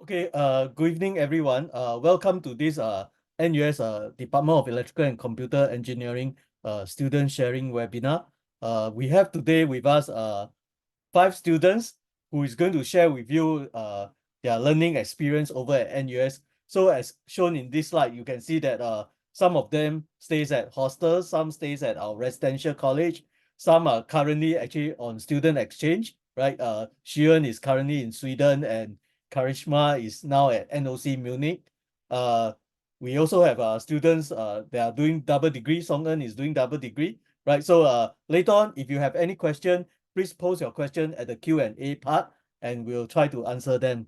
Okay, good evening, everyone. Welcome to this NUS Department of Electrical and Computer Engineering student sharing webinar. We have today with us 5 students who is going to share with you their learning experience over at NUS. So as shown in this slide, you can see that some of them stays at hostels, some stays at our residential college, some are currently actually on student exchange, right? Shion is currently in Sweden and Karishma is now at NOC Munich. Uh, we also have students that are doing double degree. Song-eun is doing double degree, right? So later on, if you have any question, please post your question at the Q&A part and we'll try to answer them.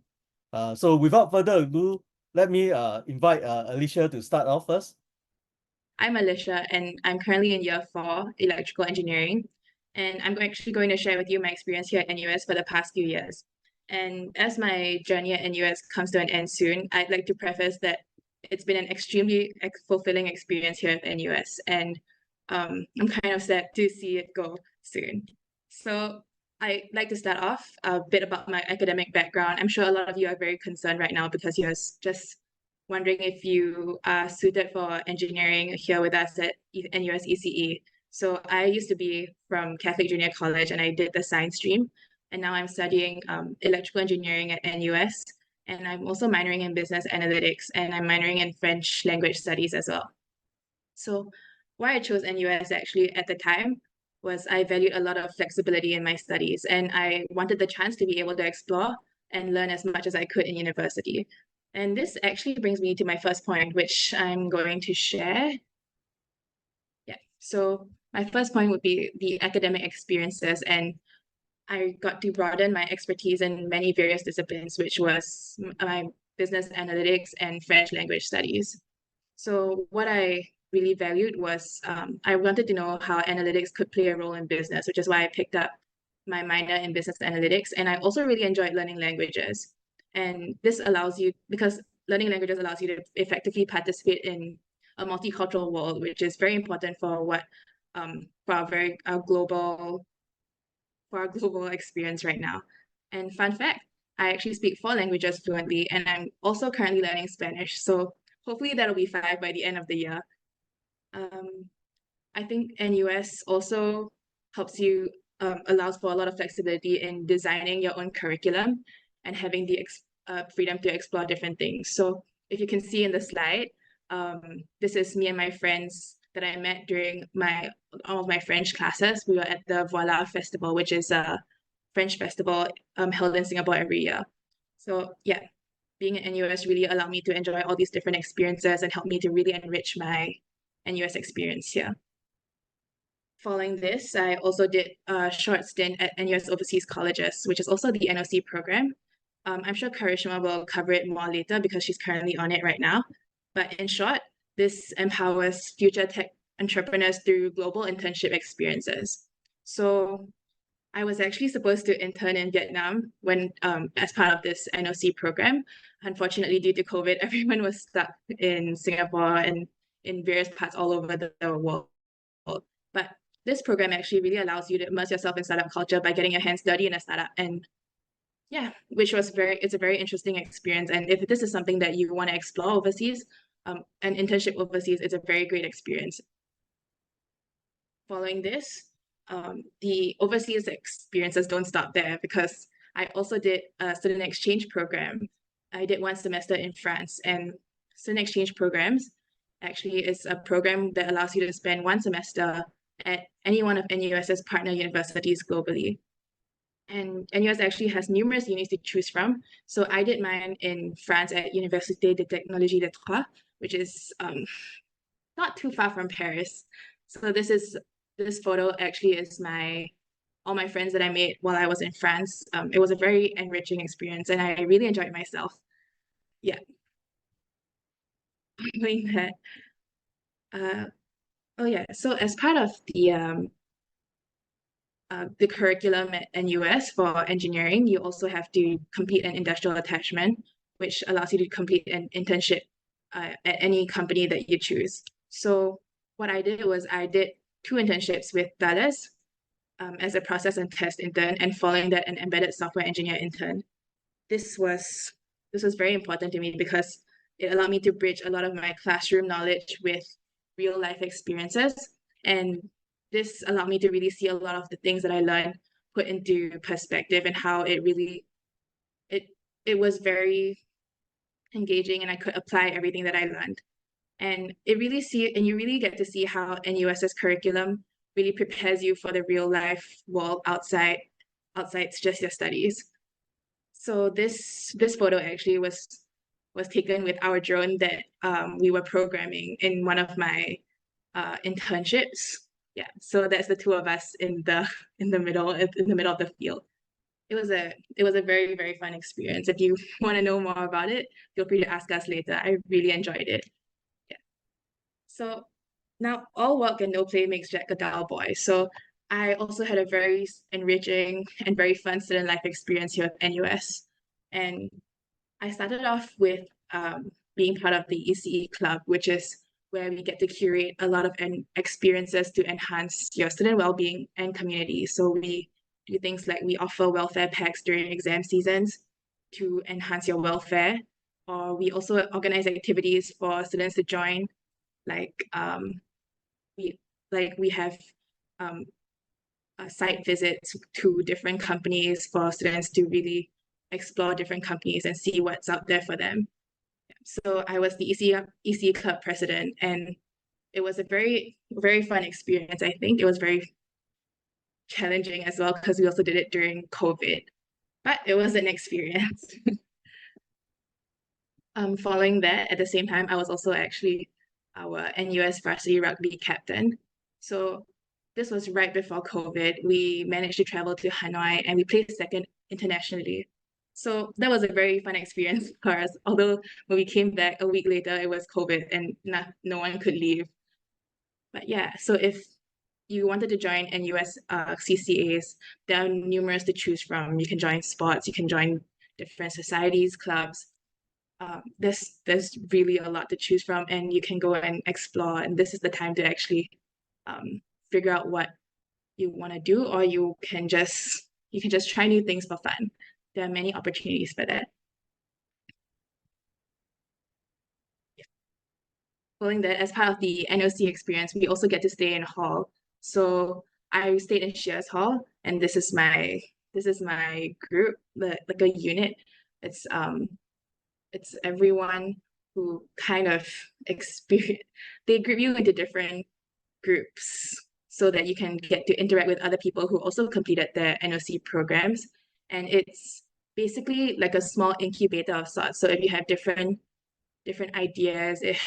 So without further ado, let me invite Alicia to start off first. I'm Alicia, and I'm currently in year 4 electrical engineering. And I'm actually going to share with you my experience here at NUS for the past few years. And as my journey at NUS comes to an end soon, I'd like to preface that it's been an extremely fulfilling experience here at NUS. And I'm kind of sad to see it go soon. So I'd like to start off a bit about my academic background. I'm sure a lot of you are very concerned right now because you're just wondering if you are suited for engineering here with us at NUS ECE. So I used to be from Catholic Junior College and I did the science stream. And now I'm studying electrical engineering at NUS. And I'm also minoring in business analytics and I'm minoring in French language studies as well. So why I chose NUS actually at the time was I valued a lot of flexibility in my studies and I wanted the chance to be able to explore and learn as much as I could in university. And this actually brings me to my first point, which I'm going to share. Yeah, so my first point would be the academic experiences, and I got to broaden my expertise in many various disciplines, which was my business analytics and French language studies. So what I really valued was I wanted to know how analytics could play a role in business, which is why I picked up my minor in business analytics. And I also really enjoyed learning languages. And this allows you, because learning languages allows you to effectively participate in a multicultural world, which is very important for what for our global experience right now. And fun fact, I actually speak 4 languages fluently, and I'm also currently learning Spanish. So hopefully that'll be 5 by the end of the year. I think NUS also helps you, allows for a lot of flexibility in designing your own curriculum and having the freedom to explore different things. So if you can see in the slide, this is me and my friends that I met during all of my French classes. We were at the Voila Festival, which is a French festival held in Singapore every year. So yeah, being at NUS really allowed me to enjoy all these different experiences and help me to really enrich my NUS experience here. Following this, I also did a short stint at NUS Overseas Colleges, which is also the NOC program. I'm sure Karishma will cover it more later because she's currently on it right now. But in short, this empowers future tech entrepreneurs through global internship experiences. So I was actually supposed to intern in Vietnam when as part of this NOC program. Unfortunately, due to COVID, everyone was stuck in Singapore and in various parts all over the world. But this program actually really allows you to immerse yourself in startup culture by getting your hands dirty in a startup. And yeah, it's a very interesting experience. And if this is something that you want to explore overseas, an internship overseas is a very great experience. Following this, the overseas experiences don't stop there because I also did a student exchange program. I did 1 semester in France, and student exchange programs actually is a program that allows you to spend 1 semester at any one of NUS's partner universities globally. And NUS actually has numerous unis to choose from. So I did mine in France at Université de Technologie de Troyes, which is not too far from Paris. So this photo actually is all my friends that I made while I was in France. It was a very enriching experience and I really enjoyed myself. Yeah. Doing that. Oh yeah, so as part of the curriculum at NUS for engineering, you also have to complete an industrial attachment, which allows you to complete an internship at any company that you choose. So what I did was I did 2 internships with Thales as a process and test intern, and following that, an embedded software engineer intern. This was this was very important to me because it allowed me to bridge a lot of my classroom knowledge with real life experiences. And this allowed me to really see a lot of the things that I learned put into perspective and how it it was very engaging and I could apply everything that I learned. And you really get to see how NUS's curriculum really prepares you for the real life world outside just your studies. So this photo actually was taken with our drone that we were programming in one of my internships. Yeah, so that's the two of us in the in the middle of the field. It was a very fun experience. If you want to know more about it, feel free to ask us later. I really enjoyed it. Yeah. So now all work and no play makes Jack a dull boy. So I also had a very enriching and very fun student life experience here at NUS. And I started off with being part of the ECE club, which is where we get to curate a lot of experiences to enhance your student well-being and community. So we do things like we offer welfare packs during exam seasons to enhance your welfare, or we also organize activities for students to join, like we we have um, site visits to different companies for students to really explore different companies and see what's out there for them. So I was the EC club president, and it was a very fun experience. I think it was very challenging as well because we also did it during COVID, but it was an experience. Following that, at the same time, I was also actually our NUS varsity rugby captain. So this was right before COVID. We managed to travel to Hanoi and we placed second internationally. So that was a very fun experience for us. Although when we came back a week later, it was COVID and no one could leave. But yeah, so if you wanted to join NUS CCAs, there are numerous to choose from. You can join sports, you can join different societies, clubs. There's really a lot to choose from, and you can go and explore. And this is the time to actually figure out what you want to do, or you can just try new things for fun. There are many opportunities for that. Following that, as part of the NOC experience, we also get to stay in hall. So I stayed in Shears Hall, and this is my group, like a unit. It's it's everyone who kind of experience. They group you into different groups so that you can get to interact with other people who also completed their NOC programs. And it's basically like a small incubator of sorts. So if you have different ideas, it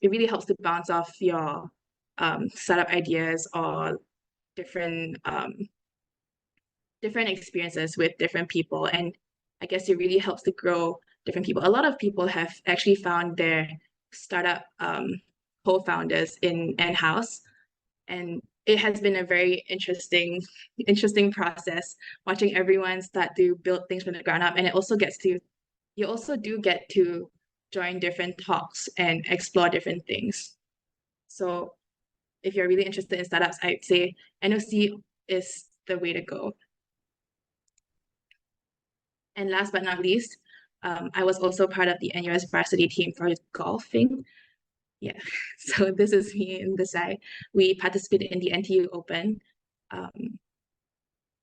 really helps to bounce off your startup ideas or different different experiences with different people. And I guess it really helps to grow different people. A lot of people have actually found their startup co-founders in N-house, and it has been a very interesting process watching everyone start to build things from the ground up. And you also do get to join different talks and explore different things. So if you're really interested in startups, I'd say NOC is the way to go. And last but not least, I was also part of the NUS varsity team for golfing. Yeah, so this is me in the side. We participated in the NTU Open,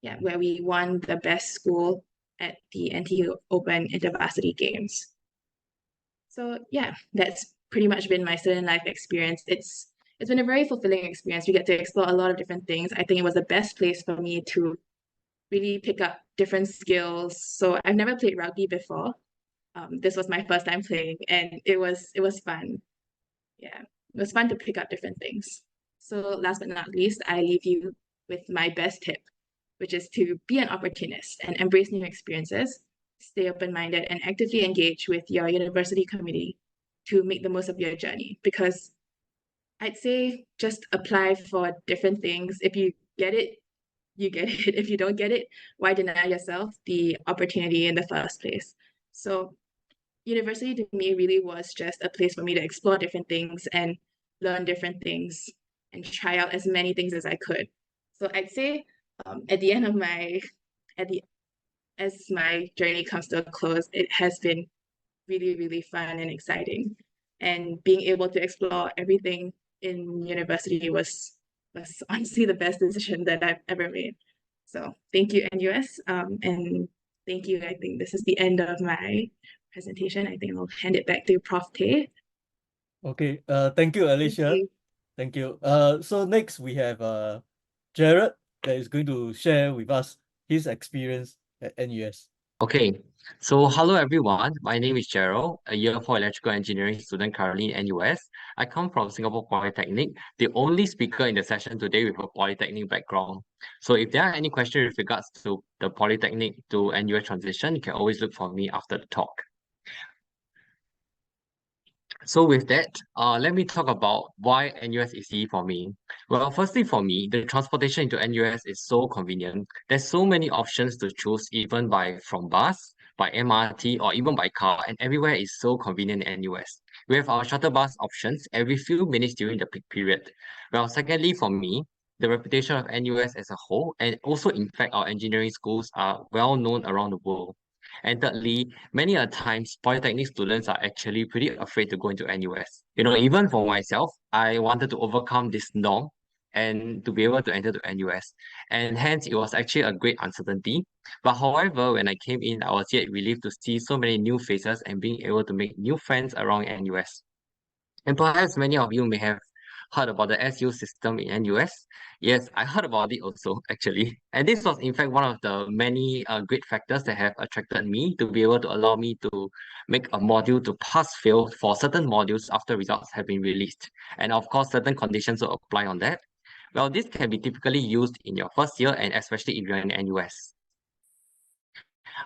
yeah, where we won the best school at the NTU Open InterVarsity Games. So yeah, that's pretty much been my student life experience. It's been a very fulfilling experience. We get to explore a lot of different things. I think it was the best place for me to really pick up different skills. So I've never played rugby before. This was my first time playing, and it was fun. Yeah, it was fun to pick up different things. So last but not least, I leave you with my best tip, which is to be an opportunist and embrace new experiences, stay open-minded, and actively engage with your university community to make the most of your journey. Because I'd say just apply for different things. If you get it, you get it. If you don't get it, why deny yourself the opportunity in the first place? So university to me really was just a place for me to explore different things and learn different things and try out as many things as I could. So I'd say at the end of my at the as my journey comes to a close, it has been really, really fun and exciting. And being able to explore everything in university was honestly the best decision that I've ever made. So thank you, NUS. And thank you. I think this is the end of my presentation. I think I'll hand it back to Prof. Tay. Okay, thank you, Thank Alicia. you. Thank you. So next we have Jared that is going to share with us his experience at NUS. Okay, so hello everyone. My name is Gerald, a year 4 electrical engineering student currently in NUS. I come from Singapore Polytechnic, the only speaker in the session today with a Polytechnic background. So if there are any questions with regards to the Polytechnic to NUS transition, you can always look for me after the talk. So with that, let me talk about why NUS ECE for me. Well, firstly for me, the transportation into NUS is so convenient. There's so many options to choose even from bus, by MRT, or even by car, and everywhere is so convenient in NUS. We have our shuttle bus options every few minutes during the peak period. Well, secondly for me, the reputation of NUS as a whole, and also in fact our engineering schools are well known around the world. And thirdly, many a times polytechnic students are actually pretty afraid to go into NUS. Even for myself, I wanted to overcome this norm and to be able to enter to NUS. And hence it was actually a great uncertainty. But however, when I came in, I was yet relieved to see so many new faces and being able to make new friends around NUS. And perhaps many of you may have heard about the SU system in NUS. Yes, I heard about it also, actually. And this was, in fact, one of the many great factors that have attracted me to be able to allow me to make a module to pass fail for certain modules after results have been released. And of course, certain conditions will apply on that. Well, this can be typically used in your first year and especially if you're in NUS.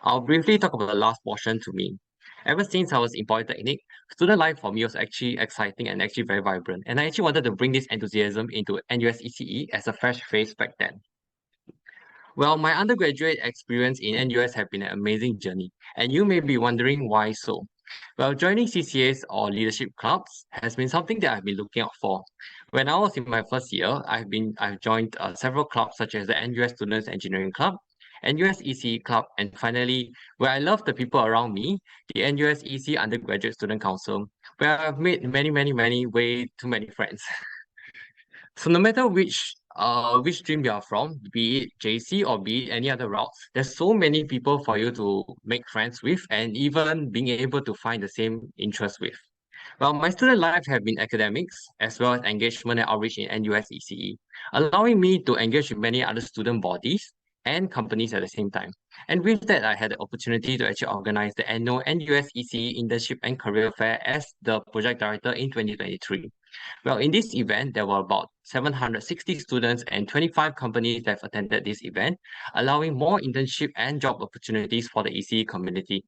I'll briefly talk about the last portion to me. Ever since I was in Polytechnic, student life for me was actually exciting and actually very vibrant. And I actually wanted to bring this enthusiasm into NUS ECE as a fresh face back then. Well, my undergraduate experience in NUS have been an amazing journey, and you may be wondering why so. Well, joining CCAs or leadership clubs has been something that I've been looking out for. When I was in my first year, I've joined several clubs such as the NUS Students Engineering Club, NUS ECE Club, and finally, where I love the people around me, the NUS ECE Undergraduate Student Council, where I've made way too many friends. So no matter which stream you are from, be it JC or be it any other routes, there's so many people for you to make friends with and even being able to find the same interest with. Well, my student life have been academics as well as engagement and outreach in NUS ECE, allowing me to engage with many other student bodies and companies at the same time. And with that, I had the opportunity to actually organize the annual NUS ECE Internship and Career Fair as the project director in 2023. Well, in this event, there were about 760 students and 25 companies that have attended this event, allowing more internship and job opportunities for the ECE community.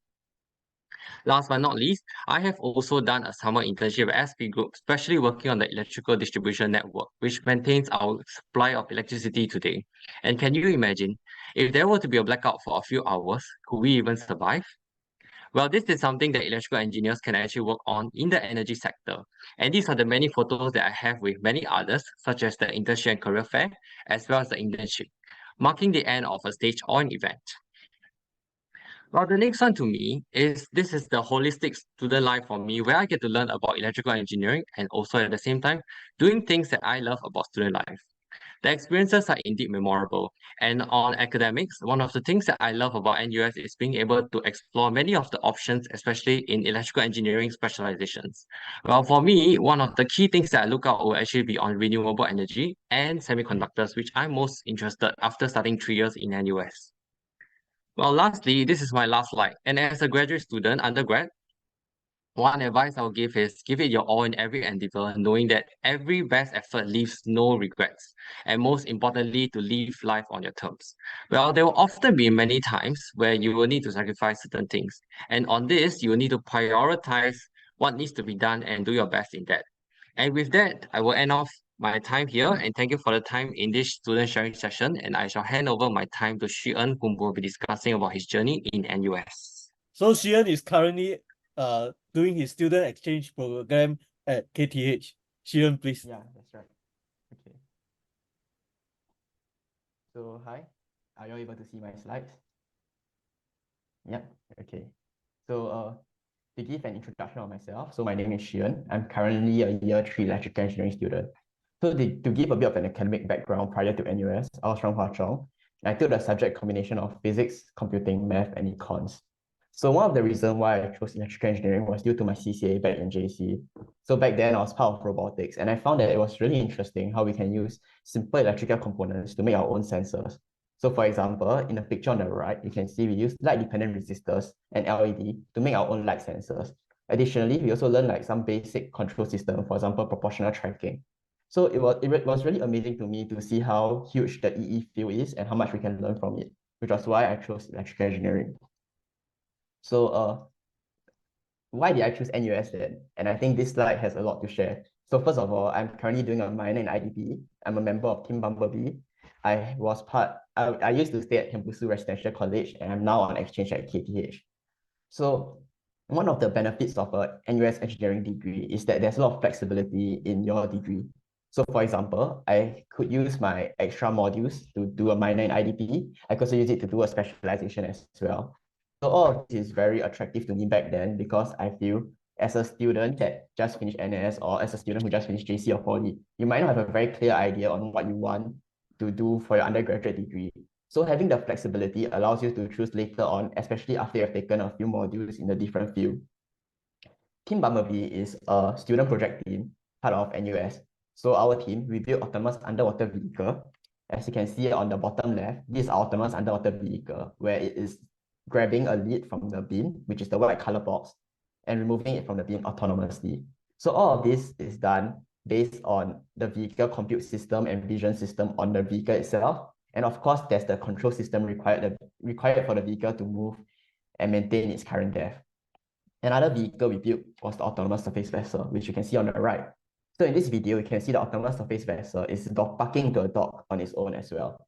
Last but not least, I have also done a summer internship at SP Group, especially working on the electrical distribution network, which maintains our supply of electricity today. And can you imagine, if there were to be a blackout for a few hours, could we even survive? Well, this is something that electrical engineers can actually work on in the energy sector. And these are the many photos that I have with many others, such as the internship and career fair, as well as the internship, marking the end of a stage or an event. Well, the next one to me is this is the holistic student life for me, where I get to learn about electrical engineering and also at the same time doing things that I love about student life. The experiences are indeed memorable. And on academics, one of the things that I love about NUS is being able to explore many of the options, especially in electrical engineering specializations. Well, for me, one of the key things that I look out will actually be on renewable energy and semiconductors, which I'm most interested after starting 3 years in NUS. Well, lastly, this is my last slide. And as a graduate student, undergrad, one advice I'll give is give it your all in every endeavor, knowing that every best effort leaves no regrets. And most importantly, to live life on your terms. Well, there will often be many times where you will need to sacrifice certain things. And on this, you will need to prioritize what needs to be done and do your best in that. And with that, I will end off my time here and thank you for the time in this student sharing session. And I shall hand over my time to Shi-En, whom will be discussing about his journey in NUS. So Xian is currently doing his student exchange program at KTH. Xian, please. Yeah, that's right. Okay. So hi, are you able to see my slides? Yep. Okay. So to give an introduction of myself, so my name is Xian. I'm currently a year 3 electrical engineering student. So to give a bit of an academic background prior to NUS, I was from Hwa Chong. I took the subject combination of physics, computing, math, and econs. So one of the reasons why I chose electrical engineering was due to my CCA back in JC. So back then I was part of robotics, and I found that it was really interesting how we can use simple electrical components to make our own sensors. So for example, in the picture on the right, you can see we use light-dependent resistors and LED to make our own light sensors. Additionally, we also learn like some basic control system, for example, proportional tracking. So it was really amazing to me to see how huge the EE field is and how much we can learn from it, which was why I chose electrical engineering. So why did I choose NUS then? And I think this slide has a lot to share. So first of all, I'm currently doing a minor in IDP. I'm a member of Team Bumblebee. I used to stay at Tembusu Residential College, and I'm now on exchange at KTH. So one of the benefits of a NUS engineering degree is that there's a lot of flexibility in your degree. So for example, I could use my extra modules to do a minor in IDP. I could also use it to do a specialization as well. So all of this is very attractive to me back then because I feel as a student that just finished NS or as a student who just finished JC or Poly, you might not have a very clear idea on what you want to do for your undergraduate degree. So having the flexibility allows you to choose later on, especially after you've taken a few modules in a different field. Team Bumblebee is a student project team, part of NUS. So our team, we build autonomous underwater vehicle. As you can see on the bottom left, this is our autonomous underwater vehicle, where it is grabbing a lead from the bin, which is the white color box, and removing it from the bin autonomously. So all of this is done based on the vehicle compute system and vision system on the vehicle itself. And of course, there's the control system required for the vehicle to move and maintain its current depth. Another vehicle we built was the autonomous surface vessel, which you can see on the right. So in this video, you can see the autonomous surface vessel is parking to a dock on its own as well.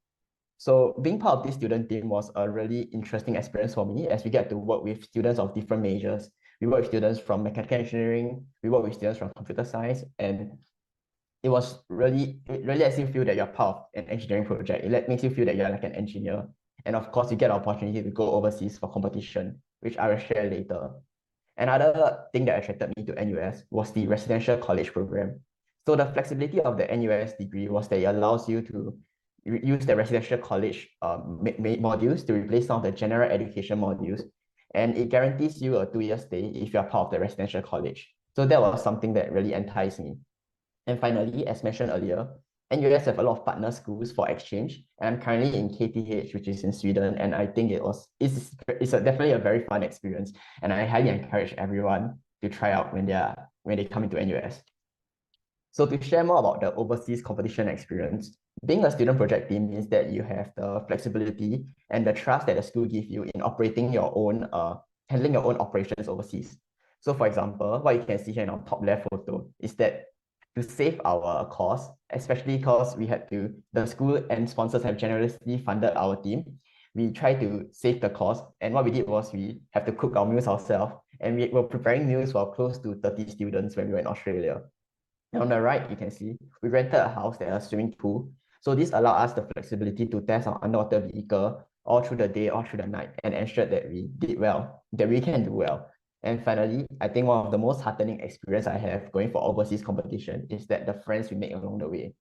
So being part of this student team was a really interesting experience for me as we get to work with students of different majors. We work with students from mechanical engineering, we work with students from computer science, and it really lets you feel that you're part of an engineering project. It makes you feel that you're like an engineer. And of course, you get an opportunity to go overseas for competition, which I will share later. Another thing that attracted me to NUS was the residential college program. So the flexibility of the NUS degree was that it allows you to use the residential college modules to replace some of the general education modules. And it guarantees you a 2-year stay if you're part of the residential college. So that was something that really enticed me. And finally, as mentioned earlier, NUS have a lot of partner schools for exchange, and I'm currently in KTH, which is in Sweden, and I think it's definitely a very fun experience, and I highly encourage everyone to try out when they come into NUS. So to share more about the overseas competition experience, being a student project team means that you have the flexibility and the trust that the school gives you in operating your own, handling your own operations overseas. So for example, what you can see here in our top left photo is that to save our costs, especially because the school and sponsors have generously funded our team, we try to save the cost. And what we did was we have to cook our meals ourselves. And we were preparing meals for close to 30 students when we were in Australia. And on the right, you can see we rented a house that has a swimming pool. So this allowed us the flexibility to test our underwater vehicle all through the day, all through the night, and ensure that we did well, that we can do well. And finally, I think one of the most heartening experience I have going for overseas competition is that the friends we make along the way.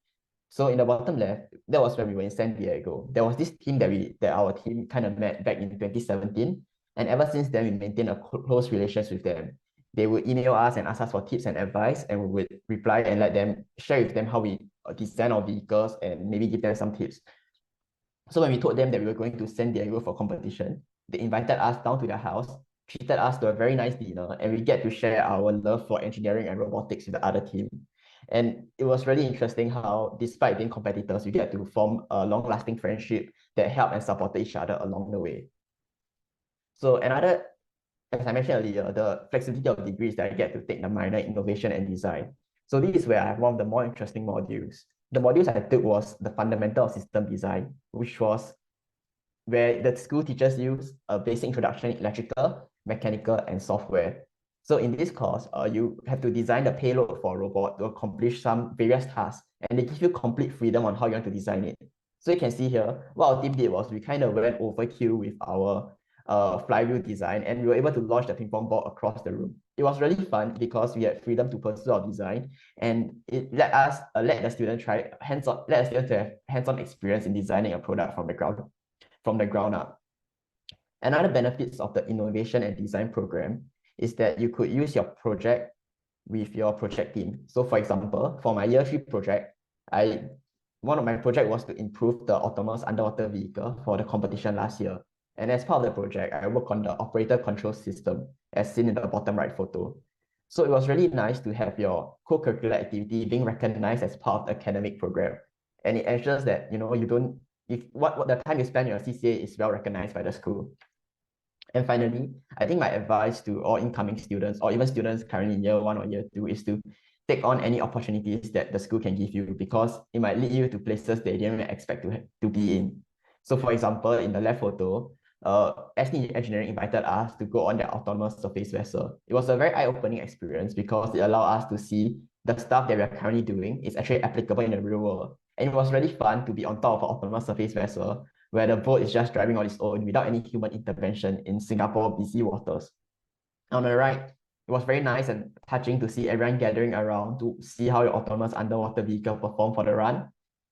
So in the bottom left, that was when we were in San Diego. There was this team that our team kind of met back in 2017. And ever since then, we maintained a close relations with them. They would email us and ask us for tips and advice, and we would reply and let them share with them how we design our vehicles and maybe give them some tips. So when we told them that we were going to San Diego for competition, they invited us down to their house, treated us to a very nice dinner, and we get to share our love for engineering and robotics with the other team. And it was really interesting how, despite being competitors, we get to form a long-lasting friendship that help and support each other along the way. So as I mentioned earlier, the flexibility of degrees that I get to take the minor innovation and design. So this is where I have one of the more interesting modules. The modules I took was the fundamental of system design, which was where the school teaches you a basic introduction in electrical, mechanical, and software. So in this course, you have to design the payload for a robot to accomplish some various tasks, and they give you complete freedom on how you want to design it. So you can see here, what our team did was we kind of went overkill with our flywheel design, and we were able to launch the ping pong ball across the room. It was really fun because we had freedom to pursue our design, and it let us let the student try hands-on, let the students have hands-on experience in designing a product from the ground up. Another benefits of the innovation and design program is that you could use your project with your project team. So for example, for my year 3 project, one of my project was to improve the autonomous underwater vehicle for the competition last year. And as part of the project, I worked on the operator control system as seen in the bottom right photo. So it was really nice to have your co-curricular activity being recognized as part of the academic program. And it ensures that, you know, you don't, if what the time you spend in your CCA is well recognized by the school. And finally, I think my advice to all incoming students or even students currently in year 1 or year 2 is to take on any opportunities that the school can give you, because it might lead you to places that you didn't expect to be in. So for example, in the left photo, ST Engineering invited us to go on their autonomous surface vessel. It was a very eye-opening experience because it allowed us to see the stuff that we are currently doing is actually applicable in the real world. And it was really fun to be on top of an autonomous surface vessel where the boat is just driving on its own without any human intervention in Singapore busy waters. On the right, it was very nice and touching to see everyone gathering around to see how your autonomous underwater vehicle performed for the run.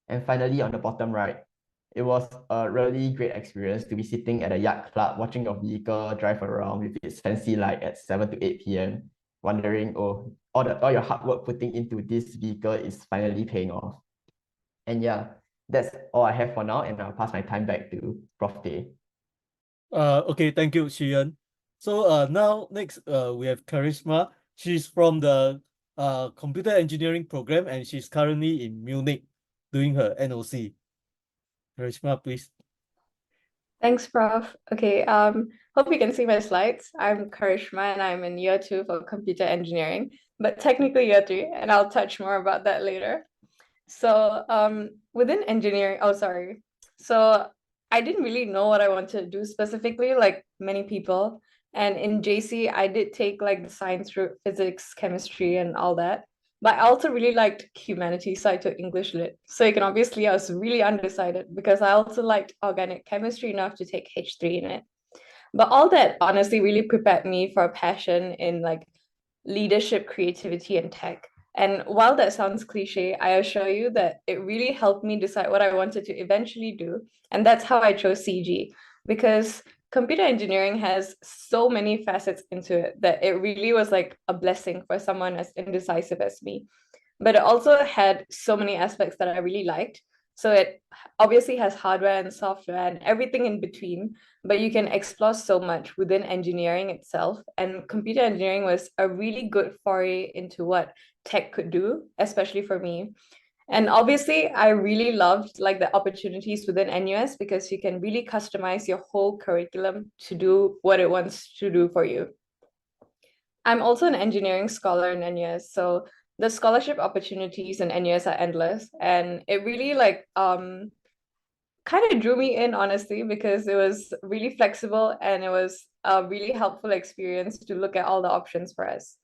And finally, on the bottom right, it was a really great experience to be sitting at a yacht club, watching your vehicle drive around with its fancy light at 7 to 8 p.m., wondering, oh, all your hard work putting into this vehicle is finally paying off. And yeah, that's all I have for now, and I'll pass my time back to Prof. Tay. Okay, thank you, Shiyan. So now next we have Karishma. She's from the computer engineering program and she's currently in Munich doing her NOC. Karishma, please. Thanks, Prof. Okay, hope you can see my slides. I'm Karishma and I'm in year 2 for computer engineering, but technically year 3, and I'll touch more about that later. So within engineering, So I didn't really know what I wanted to do specifically, like many people. And in JC, I did take like the science route, physics, chemistry, and all that. But I also really liked humanities, so I took English Lit. So you can obviously, I was really undecided because I also liked organic chemistry enough to take H3 in it. But all that honestly really prepared me for a passion in like leadership, creativity, and tech. And while that sounds cliche, I assure you that it really helped me decide what I wanted to eventually do. And that's how I chose CG, because computer engineering has so many facets into it that it really was like a blessing for someone as indecisive as me. But it also had so many aspects that I really liked. So it obviously has hardware and software and everything in between, but you can explore so much within engineering itself. And computer engineering was a really good foray into what tech could do, especially for me. And obviously, I really loved like the opportunities within NUS because you can really customize your whole curriculum to do what it wants to do for you. I'm also an engineering scholar in NUS, so the scholarship opportunities in NUS are endless, and it really like kind of drew me in, honestly, because it was really flexible and it was a really helpful experience to look at all the options for us.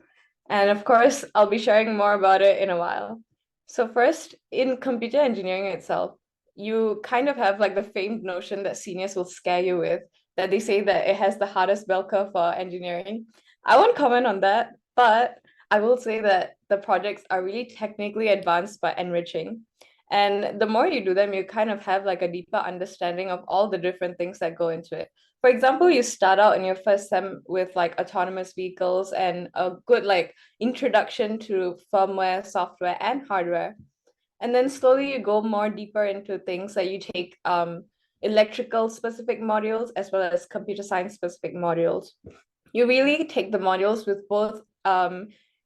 And of course, I'll be sharing more about it in a while. So first, in computer engineering itself, you kind of have like the famed notion that seniors will scare you with, that they say that it has the hardest bell curve for engineering. I won't comment on that, but I will say that the projects are really technically advanced but enriching. And the more you do them, you kind of have like a deeper understanding of all the different things that go into it. For example, you start out in your first sem with like autonomous vehicles and a good like introduction to firmware, software, and hardware. And then slowly you go more deeper into things that you take electrical specific modules as well as computer science specific modules. You really take the modules with both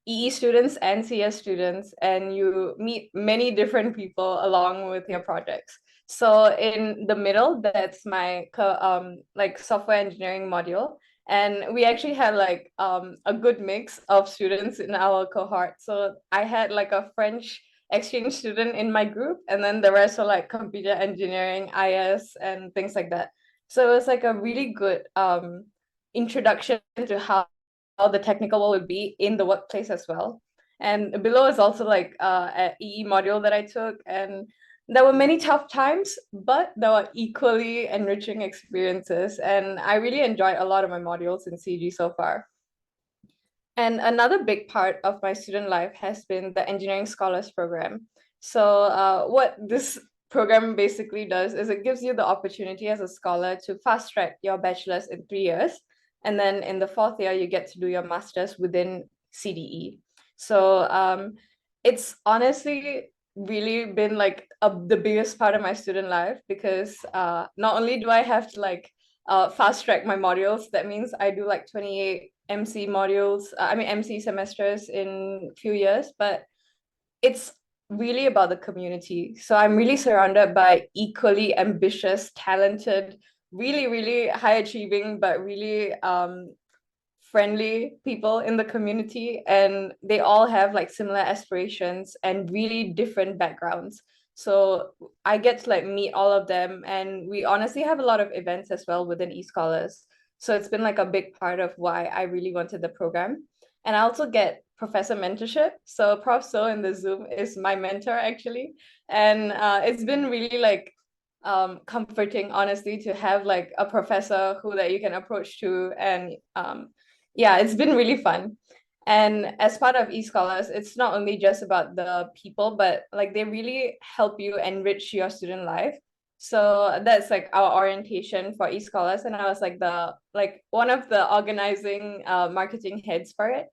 EE students and CS students, and you meet many different people along with your projects. So in the middle, that's my like software engineering module. And we actually had like a good mix of students in our cohort. So I had like a French exchange student in my group, and then the rest were like computer engineering, IS, and things like that. So it was like a really good introduction to how the technical world would be in the workplace as well. And below is also like an EE module that I took. And There were many tough times, but there were equally enriching experiences, and I really enjoyed a lot of my modules in CG so far. And another big part of my student life has been the Engineering Scholars Program. So what this program basically does is it gives you the opportunity as a scholar to fast track your bachelor's in 3 years. And then in the 4th year, you get to do your master's within CDE. So it's honestly really been like the biggest part of my student life, because not only do I have to like fast track my modules, that means I do like 28 MC modules, MC semesters in a few years, but it's really about the community. So I'm really surrounded by equally ambitious, talented, really, really high achieving, but really friendly people in the community, and they all have like similar aspirations and really different backgrounds. So I get to like meet all of them, and we honestly have a lot of events as well within eScholars. So it's been like a big part of why I really wanted the program. And I also get professor mentorship. So Prof So in the Zoom is my mentor actually. And it's been really like comforting, honestly, to have like a professor who that you can approach to, and yeah, it's been really fun. And as part of eScholars, it's not only just about the people, but like they really help you enrich your student life. So that's like our orientation for eScholars, and I was like one of the organizing marketing heads for it.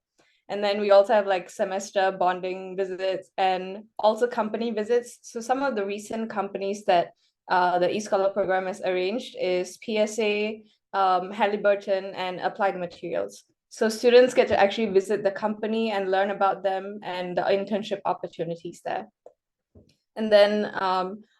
And then we also have like semester bonding visits and also company visits. So some of the recent companies that the eScholar program has arranged is PSA, Halliburton, and Applied Materials. So students get to actually visit the company and learn about them and the internship opportunities there. And then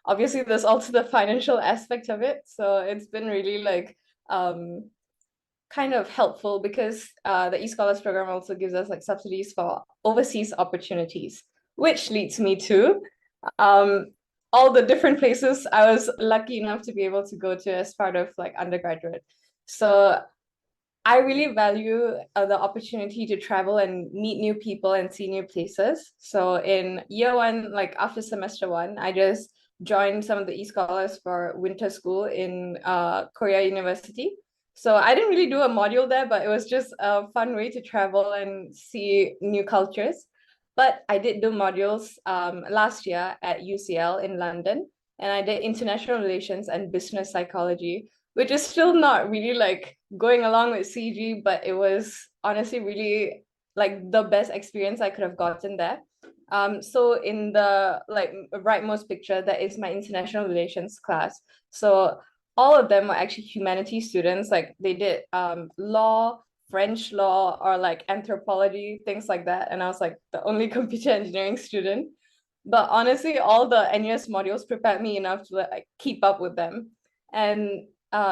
obviously there's also the financial aspect of it. So it's been really like kind of helpful, because the eScholars program also gives us like subsidies for overseas opportunities, which leads me to all the different places I was lucky enough to be able to go to as part of like undergraduate. So I really value the opportunity to travel and meet new people and see new places. So in year one, like after semester one, I just joined some of the eScholars for winter school in Korea University. So I didn't really do a module there, but it was just a fun way to travel and see new cultures. But I did do modules last year at UCL in London, and I did international relations and business psychology, which is still not really like going along with CG, but it was honestly really like the best experience I could have gotten there. So in the like rightmost picture, that is my international relations class. So all of them were actually humanities students. Like they did law, French law, or like anthropology, things like that. And I was like the only computer engineering student. But honestly, all the NUS modules prepared me enough to like keep up with them. And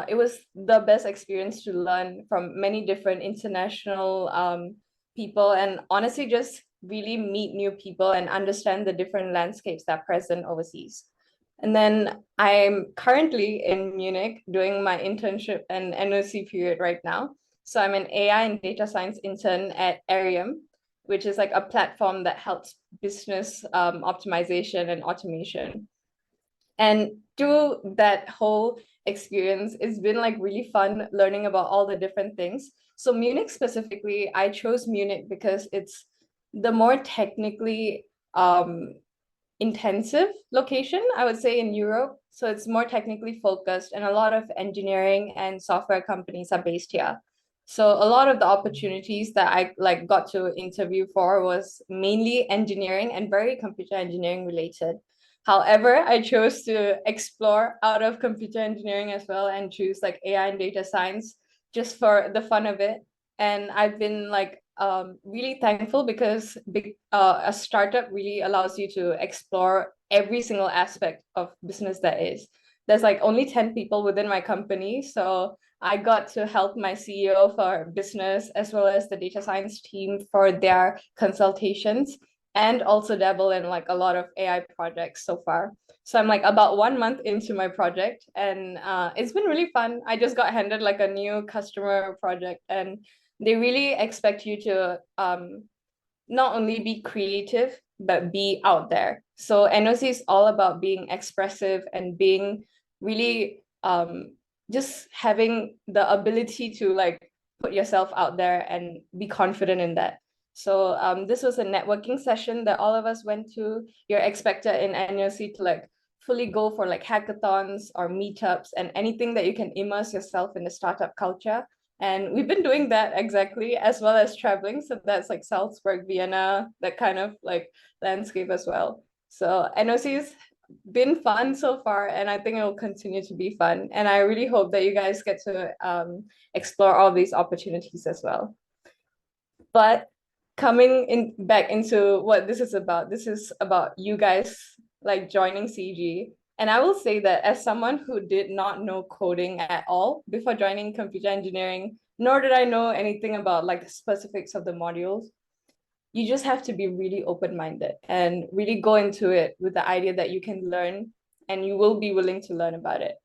it was the best experience to learn from many different international people, and honestly just really meet new people and understand the different landscapes that are present overseas. And then I'm currently in Munich doing my internship and NOC period right now. So I'm an AI and data science intern at Arium, which is like a platform that helps business optimization and automation. And through that whole experience, it's been like really fun learning about all the different things. So Munich specifically, I chose Munich because it's the more technically intensive location, I would say, in Europe. So it's more technically focused, and a lot of engineering and software companies are based here. So a lot of the opportunities that I like got to interview for was mainly engineering and very computer engineering related. However, I chose to explore out of computer engineering as well and choose like AI and data science just for the fun of it. And I've been like really thankful, because a startup really allows you to explore every single aspect of business that is. There's like only 10 people within my company, so I got to help my CEO for business as well as the data science team for their consultations, and also dabble in like a lot of AI projects so far. So I'm like about 1 month into my project, and it's been really fun. I just got handed like a new customer project, and they really expect you to not only be creative, but be out there. So NOC is all about being expressive and being really just having the ability to like put yourself out there and be confident in that. So this was a networking session that all of us went to. You're expected in NUSC to like fully go for like hackathons or meetups and anything that you can immerse yourself in the startup culture. And we've been doing that exactly, as well as traveling. So that's like Salzburg, Vienna, that kind of like landscape as well. So NOC's been fun so far, and I think it will continue to be fun. And I really hope that you guys get to explore all these opportunities as well. But coming in back into what this is about you guys like joining CG. And I will say that as someone who did not know coding at all before joining computer engineering, nor did I know anything about like the specifics of the modules, you just have to be really open-minded and really go into it with the idea that you can learn and you will be willing to learn about it.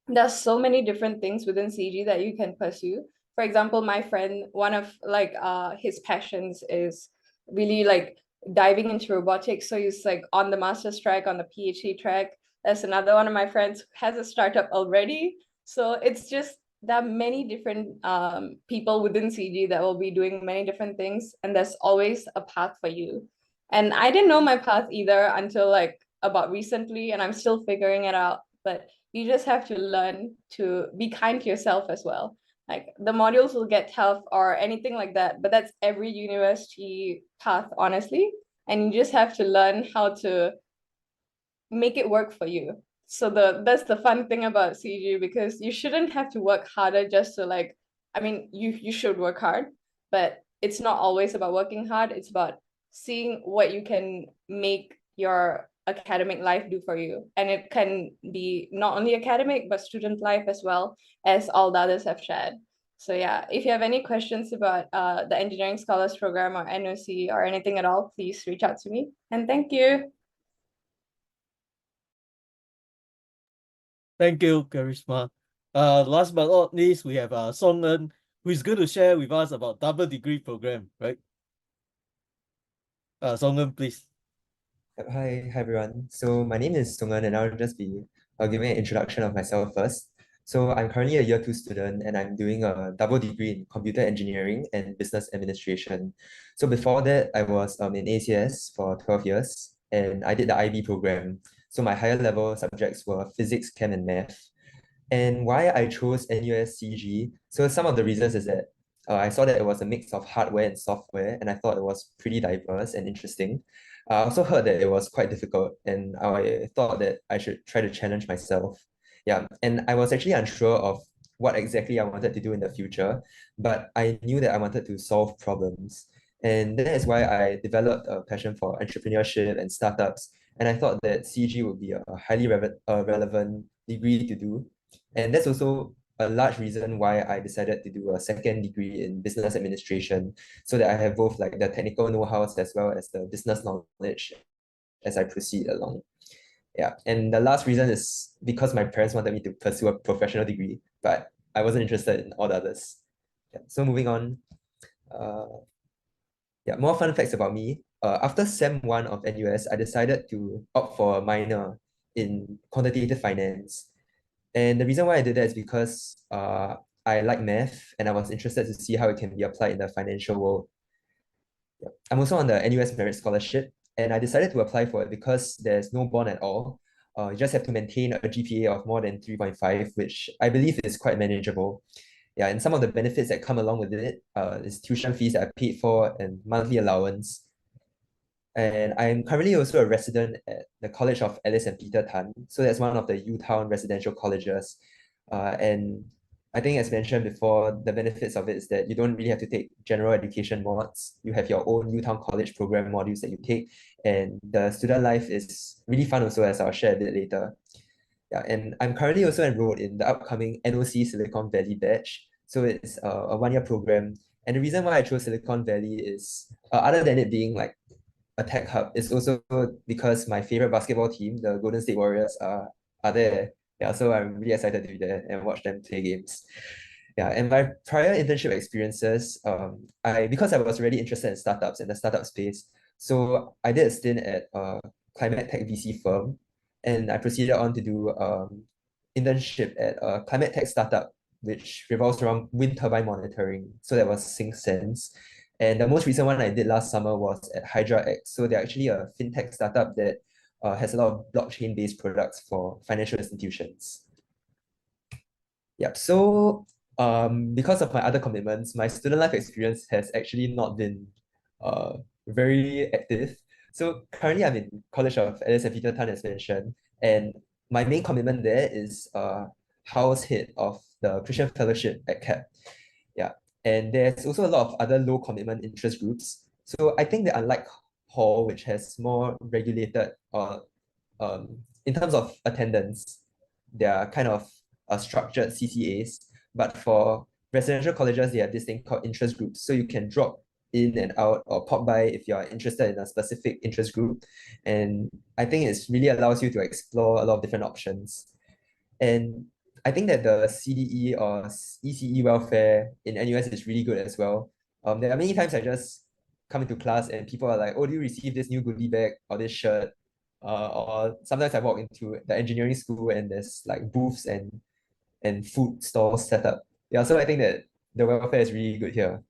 There's so many different things within CG that you can pursue. For example, my friend, one of like his passions is really like diving into robotics. So he's like on the master's track, on the PhD track. There's another one of my friends who has a startup already. So it's just there are many different people within CG that will be doing many different things, and there's always a path for you. And I didn't know my path either until like about recently, and I'm still figuring it out. But you just have to learn to be kind to yourself as well. Like the modules will get tough or anything like that, but that's every university path, honestly. And you just have to learn how to make it work for you. So that's the fun thing about CG, because you shouldn't have to work harder just to like, I mean, you should work hard, but it's not always about working hard. It's about seeing what you can make your academic life do for you. And it can be not only academic, but student life as well, as all the others have shared. So yeah, if you have any questions about the Engineering Scholars Program or NOC or anything at all, please reach out to me. And thank you. Thank you, Charisma. Last but not least, we have Song Eun, who is going to share with us about double degree program, right? Song Eun, please. Hi everyone. So my name is Sungan, and I'll just be giving an introduction of myself first. So I'm currently a year 2 student, and I'm doing a double degree in computer engineering and business administration. So before that, I was in ACS for 12 years, and I did the IB program. So my higher level subjects were physics, chem, and math. And why I chose NUS CG, so some of the reasons is that I saw that it was a mix of hardware and software, and I thought it was pretty diverse and interesting. I also heard that it was quite difficult, and I thought that I should try to challenge myself. Yeah, and I was actually unsure of what exactly I wanted to do in the future, but I knew that I wanted to solve problems. And that is why I developed a passion for entrepreneurship and startups. And I thought that CG would be a highly relevant degree to do. And that's also a large reason why I decided to do a second degree in business administration, so that I have both like the technical know-how as well as the business knowledge as I proceed along. Yeah, and the last reason is because my parents wanted me to pursue a professional degree, but I wasn't interested in all the others. Yeah, so moving on. Yeah, more fun facts about me. After Sem 1 of NUS, I decided to opt for a minor in quantitative finance. And the reason why I did that is because I like math, and I was interested to see how it can be applied in the financial world. Yeah. I'm also on the NUS Merit Scholarship, and I decided to apply for it because there's no bond at all. You just have to maintain a GPA of more than 3.5, which I believe is quite manageable. Yeah, and some of the benefits that come along with it is tuition fees that are paid for and monthly allowance. And I'm currently also a resident at the College of Alice and Peter Tan. So that's one of the U-Town residential colleges. And I think, as mentioned before, the benefits of it is that you don't really have to take general education mods. You have your own U-Town College program modules that you take. And the student life is really fun also, as I'll share a bit later. Yeah, and I'm currently also enrolled in the upcoming NOC Silicon Valley batch. So it's a one-year program. And the reason why I chose Silicon Valley is, other than it being like a tech hub, is also because my favorite basketball team, the Golden State Warriors, are there. Yeah, so I'm really excited to be there and watch them play games. Yeah, and my prior internship experiences, because I was really interested in startups and the startup space, So I did a stint at a climate tech VC firm, and I proceeded on to do internship at a climate tech startup, which revolves around wind turbine monitoring. So that was SingSense. And the most recent one I did last summer was at Hydra X. So they're actually a fintech startup that has a lot of blockchain-based products for financial institutions. Yep. So because of my other commitments, my student life experience has actually not been very active. So currently I'm in College of Alice and Peter Tan as mentioned, and my main commitment there is house head of the Christian Fellowship at CAP. Yeah. And there's also a lot of other low commitment interest groups. So I think that unlike Hall, which has more regulated in terms of attendance, they are kind of structured CCAs. But for residential colleges, they have this thing called interest groups. So you can drop in and out or pop by if you're interested in a specific interest group. And I think it really allows you to explore a lot of different options. And I think that the CDE or ECE welfare in NUS is really good as well. There are many times I just come into class and people are like, oh, do you receive this new goodie bag or this shirt? Or sometimes I walk into the engineering school and there's like booths and food stalls set up. Yeah, so I think that the welfare is really good here.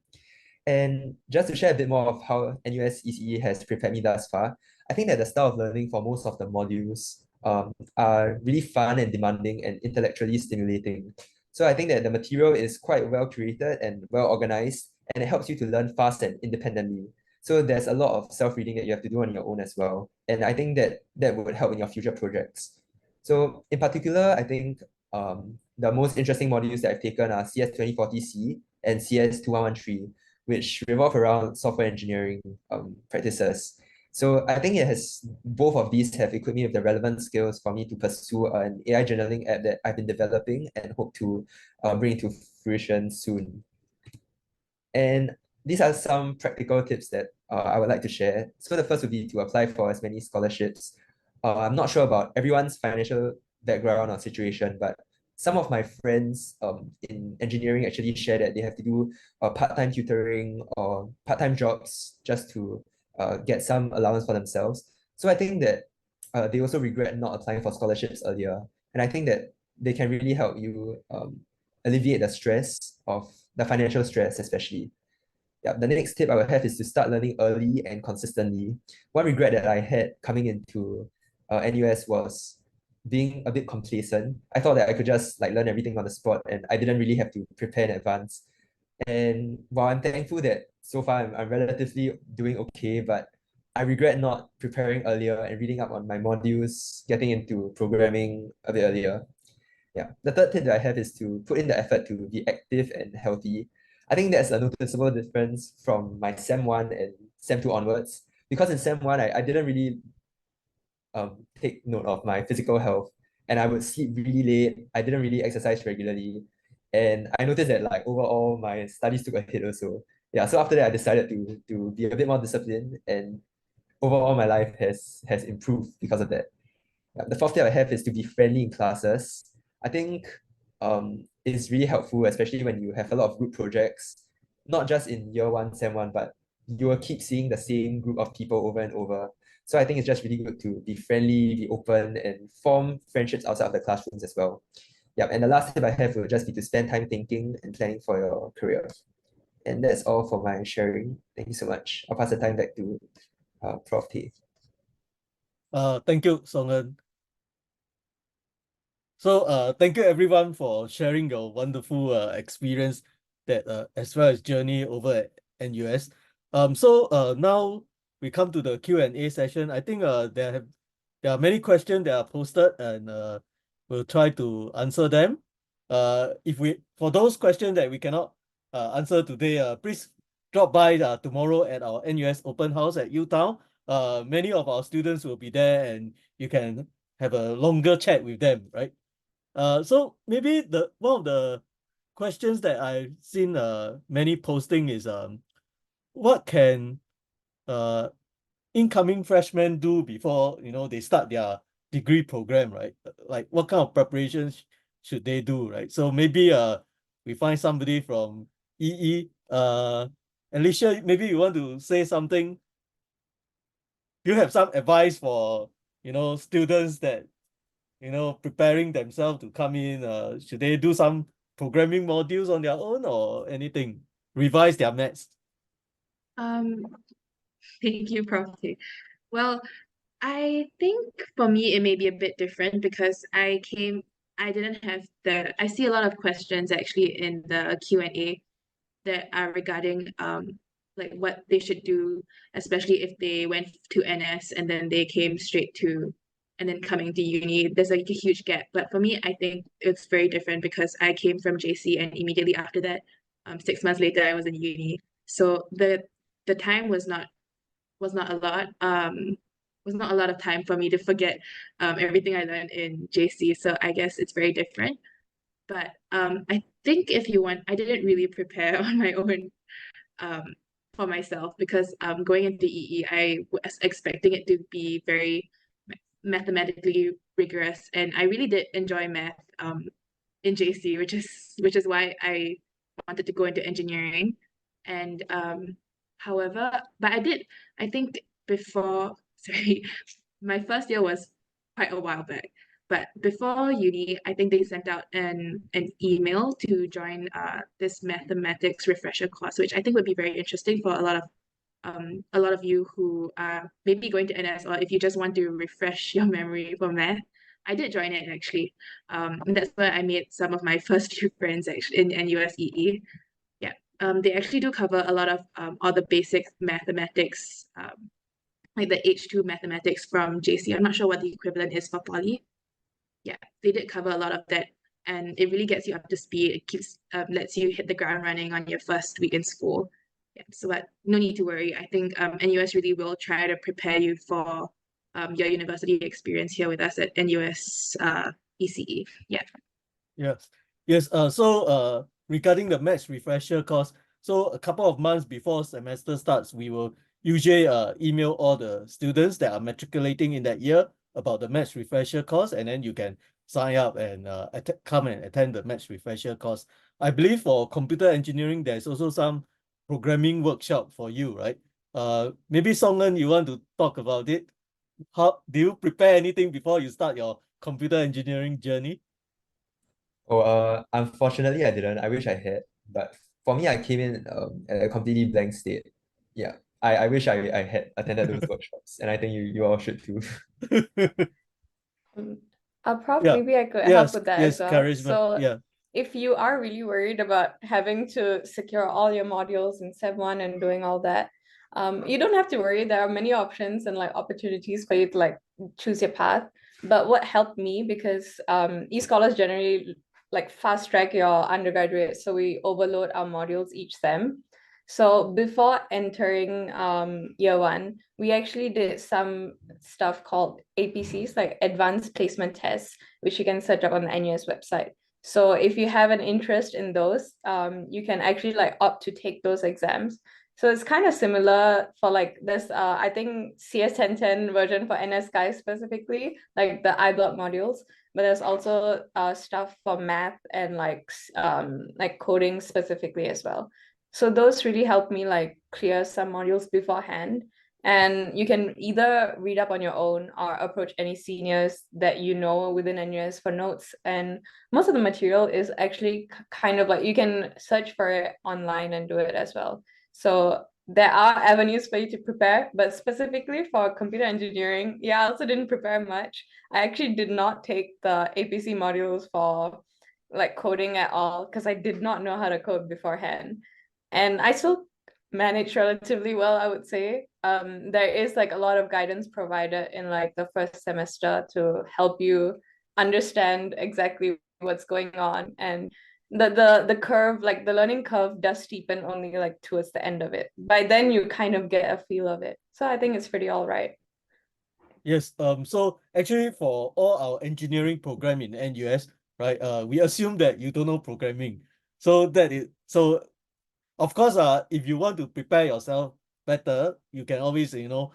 And just to share a bit more of how NUS ECE has prepared me thus far, I think that the style of learning for most of the modules are really fun and demanding and intellectually stimulating. So I think that the material is quite well curated and well organized, and it helps you to learn fast and independently. So there's a lot of self-reading that you have to do on your own as well. And I think that that would help in your future projects. So in particular, I think the most interesting modules that I've taken are CS 2040C and CS 2113, which revolve around software engineering practices. So I think it has both of these have equipped me with the relevant skills for me to pursue an AI journaling app that I've been developing and hope to bring to fruition soon. And these are some practical tips that I would like to share. So the first would be to apply for as many scholarships. I'm not sure about everyone's financial background or situation, but some of my friends in engineering actually share that they have to do part-time tutoring or part-time jobs just to get some allowance for themselves. So I think that they also regret not applying for scholarships earlier. And I think that they can really help you alleviate the stress of the financial stress, especially. Yeah, the next tip I would have is to start learning early and consistently. One regret that I had coming into NUS was being a bit complacent. I thought that I could just like learn everything on the spot and I didn't really have to prepare in advance. And while I'm thankful that so far I'm relatively doing okay, but I regret not preparing earlier and reading up on my modules, getting into programming a bit earlier. Yeah. The third tip that I have is to put in the effort to be active and healthy. I think that's a noticeable difference from my SEM 1 and SEM 2 onwards. Because in SEM 1, I didn't really take note of my physical health and I would sleep really late. I didn't really exercise regularly. And I noticed that like overall my studies took a hit also. Yeah, so after that I decided to be a bit more disciplined and overall my life has improved because of that. Yeah, the fourth tip I have is to be friendly in classes. I think it's really helpful, especially when you have a lot of group projects, not just in year one, sem one, but you will keep seeing the same group of people over and over. So I think it's just really good to be friendly, be open, and form friendships outside of the classrooms as well. Yeah, and the last tip I have will just be to spend time thinking and planning for your career. And that's all for my sharing. Thank you so much. I'll pass the time back to Prof. T. Thank you, Song. So thank you everyone for sharing your wonderful experience that as well as journey over at NUS. So now we come to the Q&A session. I think there are many questions that are posted and we'll try to answer them. If we for those questions that we cannot answer today, please drop by tomorrow at our NUS open house at UTown. Many of our students will be there and you can have a longer chat with them, right? So maybe one of the questions that I've seen many posting is what can incoming freshmen do before they start their degree program, right? Like what kind of preparations should they do, right? So maybe we find somebody from EE. Alicia, maybe you want to say something do you have some advice for, students that, preparing themselves to come in? Should they do some programming modules on their own or anything? Revise their maths. Um, Thank you, Prof. T. Well, I think for me it may be a bit different because I didn't have I see a lot of questions actually in the Q&A that are regarding like what they should do, especially if they went to NS and then they came straight to and then coming to uni. There's like a huge gap. But for me, I think it's very different because I came from JC and immediately after that, 6 months later, I was in uni. So the time was not a lot. Was not a lot of time for me to forget everything I learned in JC. So I guess it's very different. But I think if you want, I didn't really prepare on my own um, for myself because going into EE, I was expecting it to be very mathematically rigorous, and I really did enjoy math in JC, which is why I wanted to go into engineering. And however, but I think before, sorry, my first year was quite a while back. But before uni, I think they sent out an email to join this mathematics refresher course, which I think would be very interesting for a lot of you who are maybe going to NS, or if you just want to refresh your memory for math. I did join it actually. And that's where I made some of my first few friends actually in NUS EE. Yeah. They actually do cover a lot of all the basic mathematics, like the H2 mathematics from JC. I'm not sure what the equivalent is for poly. Yeah, they did cover a lot of that, and it really gets you up to speed. It keeps lets you hit the ground running on your first week in school. Yeah, so but no need to worry. I think NUS really will try to prepare you for your university experience here with us at NUS ECE. Yeah. Yes. Yes. So regarding the maths refresher course, so a couple of months before semester starts, we will usually email all the students that are matriculating in that year about the maths refresher course, and then you can sign up and come and attend the maths refresher course. I believe for computer engineering, there's also some programming workshop for you, right? Maybe Songen, you want to talk about it? How do you prepare anything before you start your computer engineering journey? Oh, unfortunately, I didn't. I wish I had. But for me, I came in at a completely blank state. Yeah, I wish I had attended those workshops, and I think you all should too. Um, Prof, Yeah. maybe I could help Yes. with that Yes. as well. Charisma. So Yeah. if you are really worried about having to secure all your modules in Sem 1 and doing all that, you don't have to worry. There are many options and like opportunities for you to like choose your path. But what helped me, because e-scholars generally like fast track your undergraduate, so we overload our modules each sem. So before entering year 1, we actually did some stuff called APCs, like advanced placement tests, which you can search up on the NUS website. So if you have an interest in those, you can actually like opt to take those exams. So it's kind of similar for like this, I think CS 1010 version for NS guys specifically, like the iBlock modules, but there's also stuff for math and like coding specifically as well. So those really helped me like clear some modules beforehand. And you can either read up on your own or approach any seniors that you know within NUS for notes. And most of the material is actually kind of like you can search for it online and do it as well. So there are avenues for you to prepare, but specifically for computer engineering, yeah, I also didn't prepare much. I actually did not take the APC modules for like coding at all because I did not know how to code beforehand. And I still managed relatively well, I would say. There is like a lot of guidance provided in like the first semester to help you understand exactly what's going on, and the curve, like the learning curve does steepen only like towards the end of it. By then you kind of get a feel of it. So I think it's pretty all right. Yes. So actually, for all our engineering program in NUS, right? We assume that you don't know programming. So that is so. Of course, if you want to prepare yourself better, you can always, go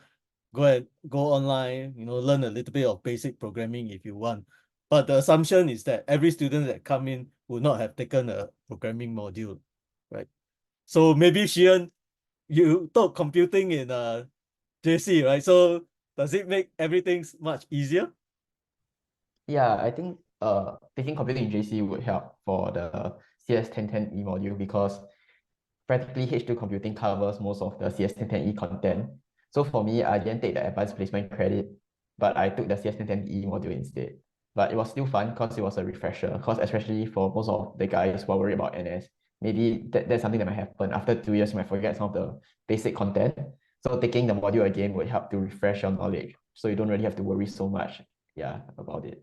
online, learn a little bit of basic programming if you want. But the assumption is that every student that come in will not have taken a programming module, right? So maybe Shion, you taught computing in JC, right? So Does it make everything much easier? Yeah, I think taking computing in JC would help for the CS 1010E module because practically H2 computing covers most of the CS 1010E content. So for me, I didn't take the advanced placement credit, but I took the CS 1010E module instead. But it was still fun because it was a refresher, because especially for most of the guys who are worried about NS, maybe that's something that might happen. After 2 years, you might forget some of the basic content. So taking the module again would help to refresh your knowledge. So you don't really have to worry so much, about it.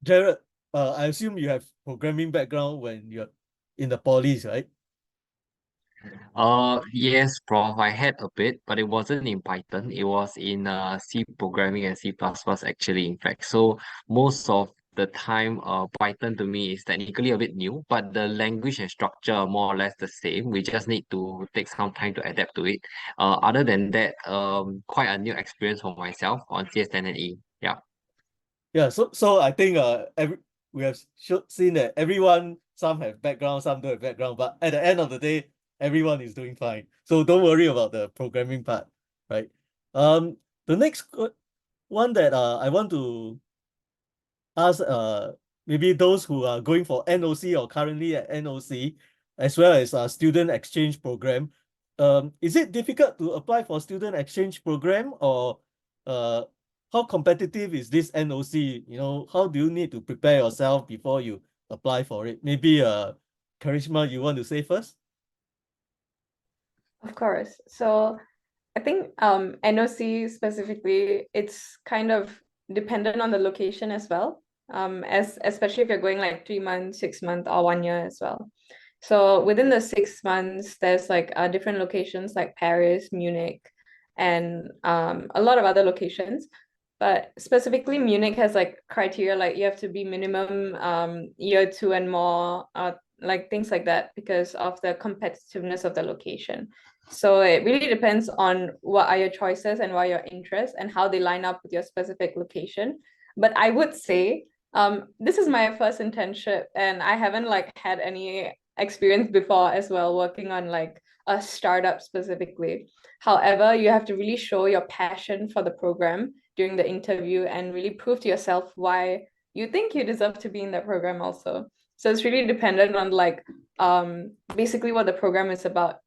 Jared, I assume you have programming background when you're in the polys, right? Yes, Prof. I had a bit, but it wasn't in Python. It was in C programming and C++ actually, in fact. So most of the time, Python to me is technically a bit new, but the language and structure are more or less the same. We just need to take some time to adapt to it. Other than that, quite a new experience for myself on CS10 and E. Yeah. Yeah, so I think we have seen that everyone, some have background, some don't have background, but at the end of the day, everyone is doing fine. So don't worry about the programming part, right? The next one that I want to ask maybe those who are going for NOC or currently at NOC, as well as a student exchange program. Is it difficult to apply for student exchange program, or how competitive is this NOC? How do you need to prepare yourself before you apply for it? Maybe Karishma, you want to say first? Of course. So I think NOC specifically, it's kind of dependent on the location as well. As especially if you're going like 3 months, 6 months, or 1 year as well. So within the 6 months, there's like different locations like Paris, Munich, and a lot of other locations. But specifically, Munich has like criteria like you have to be minimum year 2 and more, like things like that, because of the competitiveness of the location. So it really depends on what are your choices and what are your interests and how they line up with your specific location. But I would say this is my first internship and I haven't like had any experience before as well working on like a startup specifically. However, you have to really show your passion for the program during the interview and really prove to yourself why you think you deserve to be in that program also. So it's really dependent on like basically what the program is about,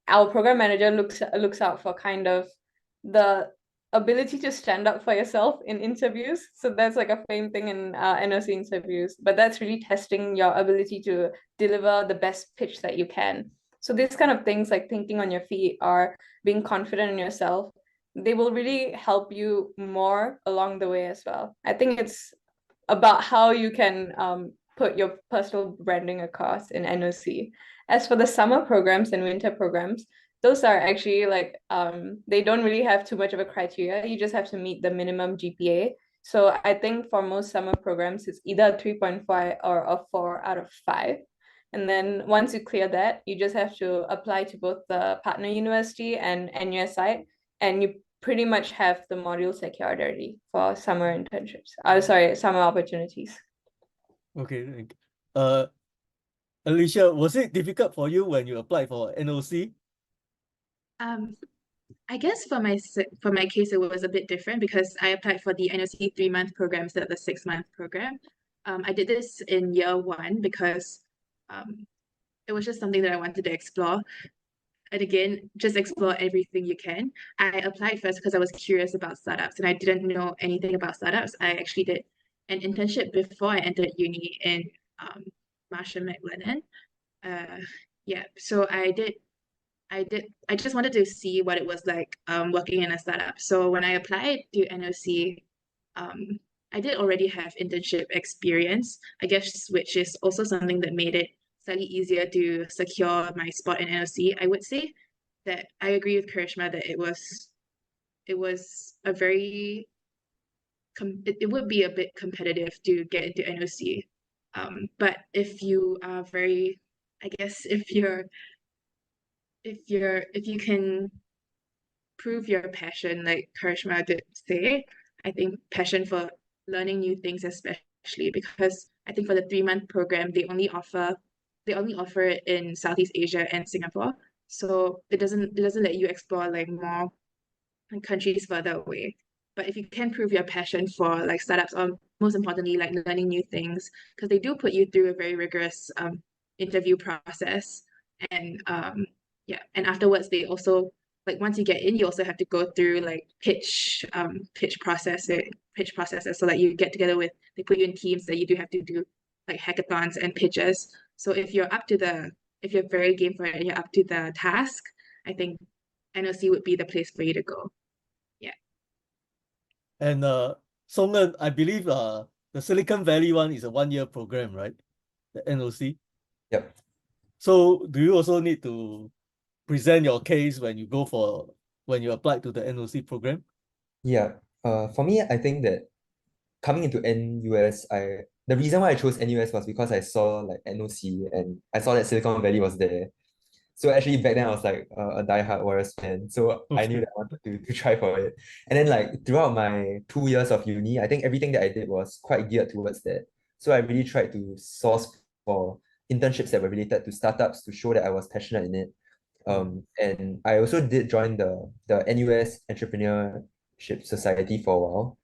our program manager looks out for kind of the ability to stand up for yourself in interviews. So that's like a fame thing in NOC interviews, but that's really testing your ability to deliver the best pitch that you can. So these kind of things like thinking on your feet or being confident in yourself, they will really help you more along the way as well. I think it's about how you can put your personal branding across in NOC. As for the summer programs and winter programs, those are actually like they don't really have too much of a criteria. You just have to meet the minimum GPA. So I think for most summer programs, it's either a 3.5 or a 4 out of 5. And then once you clear that, you just have to apply to both the partner university and NUS site, and you pretty much have the module secured already for summer internships. Sorry, summer opportunities. Okay, thank you. Alicia, was it difficult for you when you applied for NOC? I guess for my case, it was a bit different because I applied for the NOC 3-month program instead of the 6-month program. I did this in year 1 because it was just something that I wanted to explore. And again, just explore everything you can. I applied first because I was curious about startups and I didn't know anything about startups. I actually did an internship before I entered uni in Marshall McLennan. Yeah, so I just wanted to see what it was like working in a startup. So when I applied to NOC, I did already have internship experience, I guess, which is also something that made it slightly easier to secure my spot in NOC. I would say that I agree with Karishma that it was a very it would be a bit competitive to get into NOC. But if you are very, I guess if you can prove your passion, like Karishma did say, I think passion for learning new things, especially because I think for the 3-month program, they only offer it in Southeast Asia and Singapore. So it doesn't let you explore like more countries further away. But if you can prove your passion for like startups or most importantly like learning new things, because they do put you through a very rigorous interview process, and yeah, and afterwards they also like once you get in, you also have to go through like pitch processes so that you get together with they put you in teams that you do have to do like hackathons and pitches. So if you're very game for it and you're up to the task, I think NOC would be the place for you to go. Yeah. And Songlen, I believe the Silicon Valley one is a 1-year program, right? The NOC. Yep. So do you also need to present your case when you apply to the NOC program? Yeah. For me, I think that coming into NUS, the reason why I chose NUS was because I saw like NOC and I saw that Silicon Valley was there. So actually back then I was like a diehard Warriors fan. So I knew Okay. that I wanted to try for it. And then like throughout my 2 years of uni, I think everything that I did was quite geared towards that. So I really tried to source for internships that were related to startups to show that I was passionate in it. And I also did join the NUS Entrepreneurship Society for a while.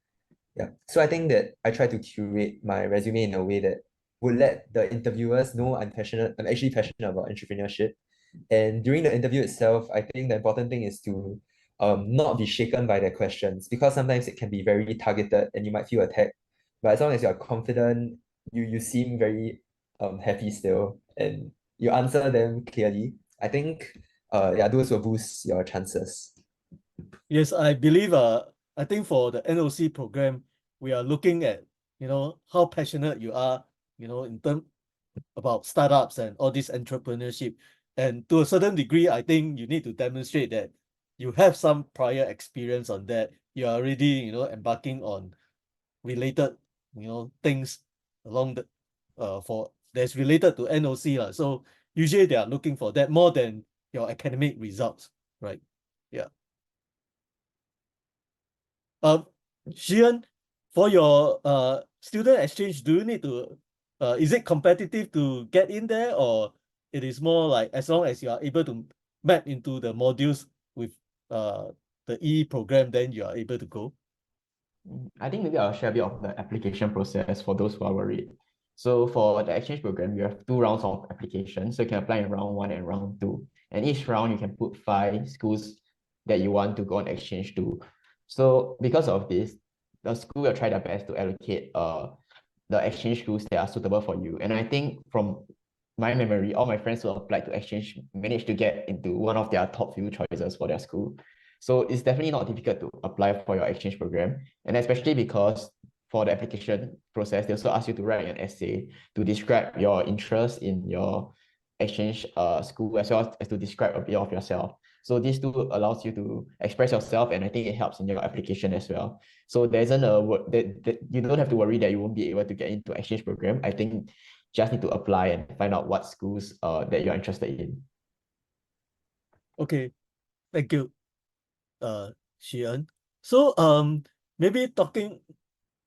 Yeah. So I think that I try to curate my resume in a way that would let the interviewers know I'm actually passionate about entrepreneurship. And during the interview itself, I think the important thing is to not be shaken by their questions because sometimes it can be very targeted and you might feel attacked. But as long as you're confident, you seem very happy still and you answer them clearly, I think yeah, those will boost your chances. Yes, I think for the NOC program, we are looking at, how passionate you are, in terms about startups and all this entrepreneurship. And to a certain degree, I think you need to demonstrate that you have some prior experience on that. You are already, embarking on related, things along the for that's related to NOC. So usually they are looking for that more than your academic results, right? Yeah. Um, Xian, for your student exchange, do you need to is it competitive to get in there, or it is more like as long as you are able to map into the modules with uh the E program, then you are able to go? I think maybe I'll share a bit of the application process for those who are worried. So for the exchange program, you have 2 rounds of application. So you can apply in round 1 and round 2. And each round you can put 5 schools that you want to go on exchange to. So because of this, the school will try their best to allocate the exchange schools that are suitable for you. And I think from my memory, all my friends who applied to exchange managed to get into one of their top few choices for their school. So it's definitely not difficult to apply for your exchange program. And especially because for the application process, they also ask you to write an essay to describe your interest in your exchange school as well as to describe a bit of yourself. So this tool allows you to express yourself, and I think it helps in your application as well. So there isn't that you don't have to worry that you won't be able to get into exchange program. I think just need to apply and find out what schools that you're interested in. Okay, thank you, Xian. So maybe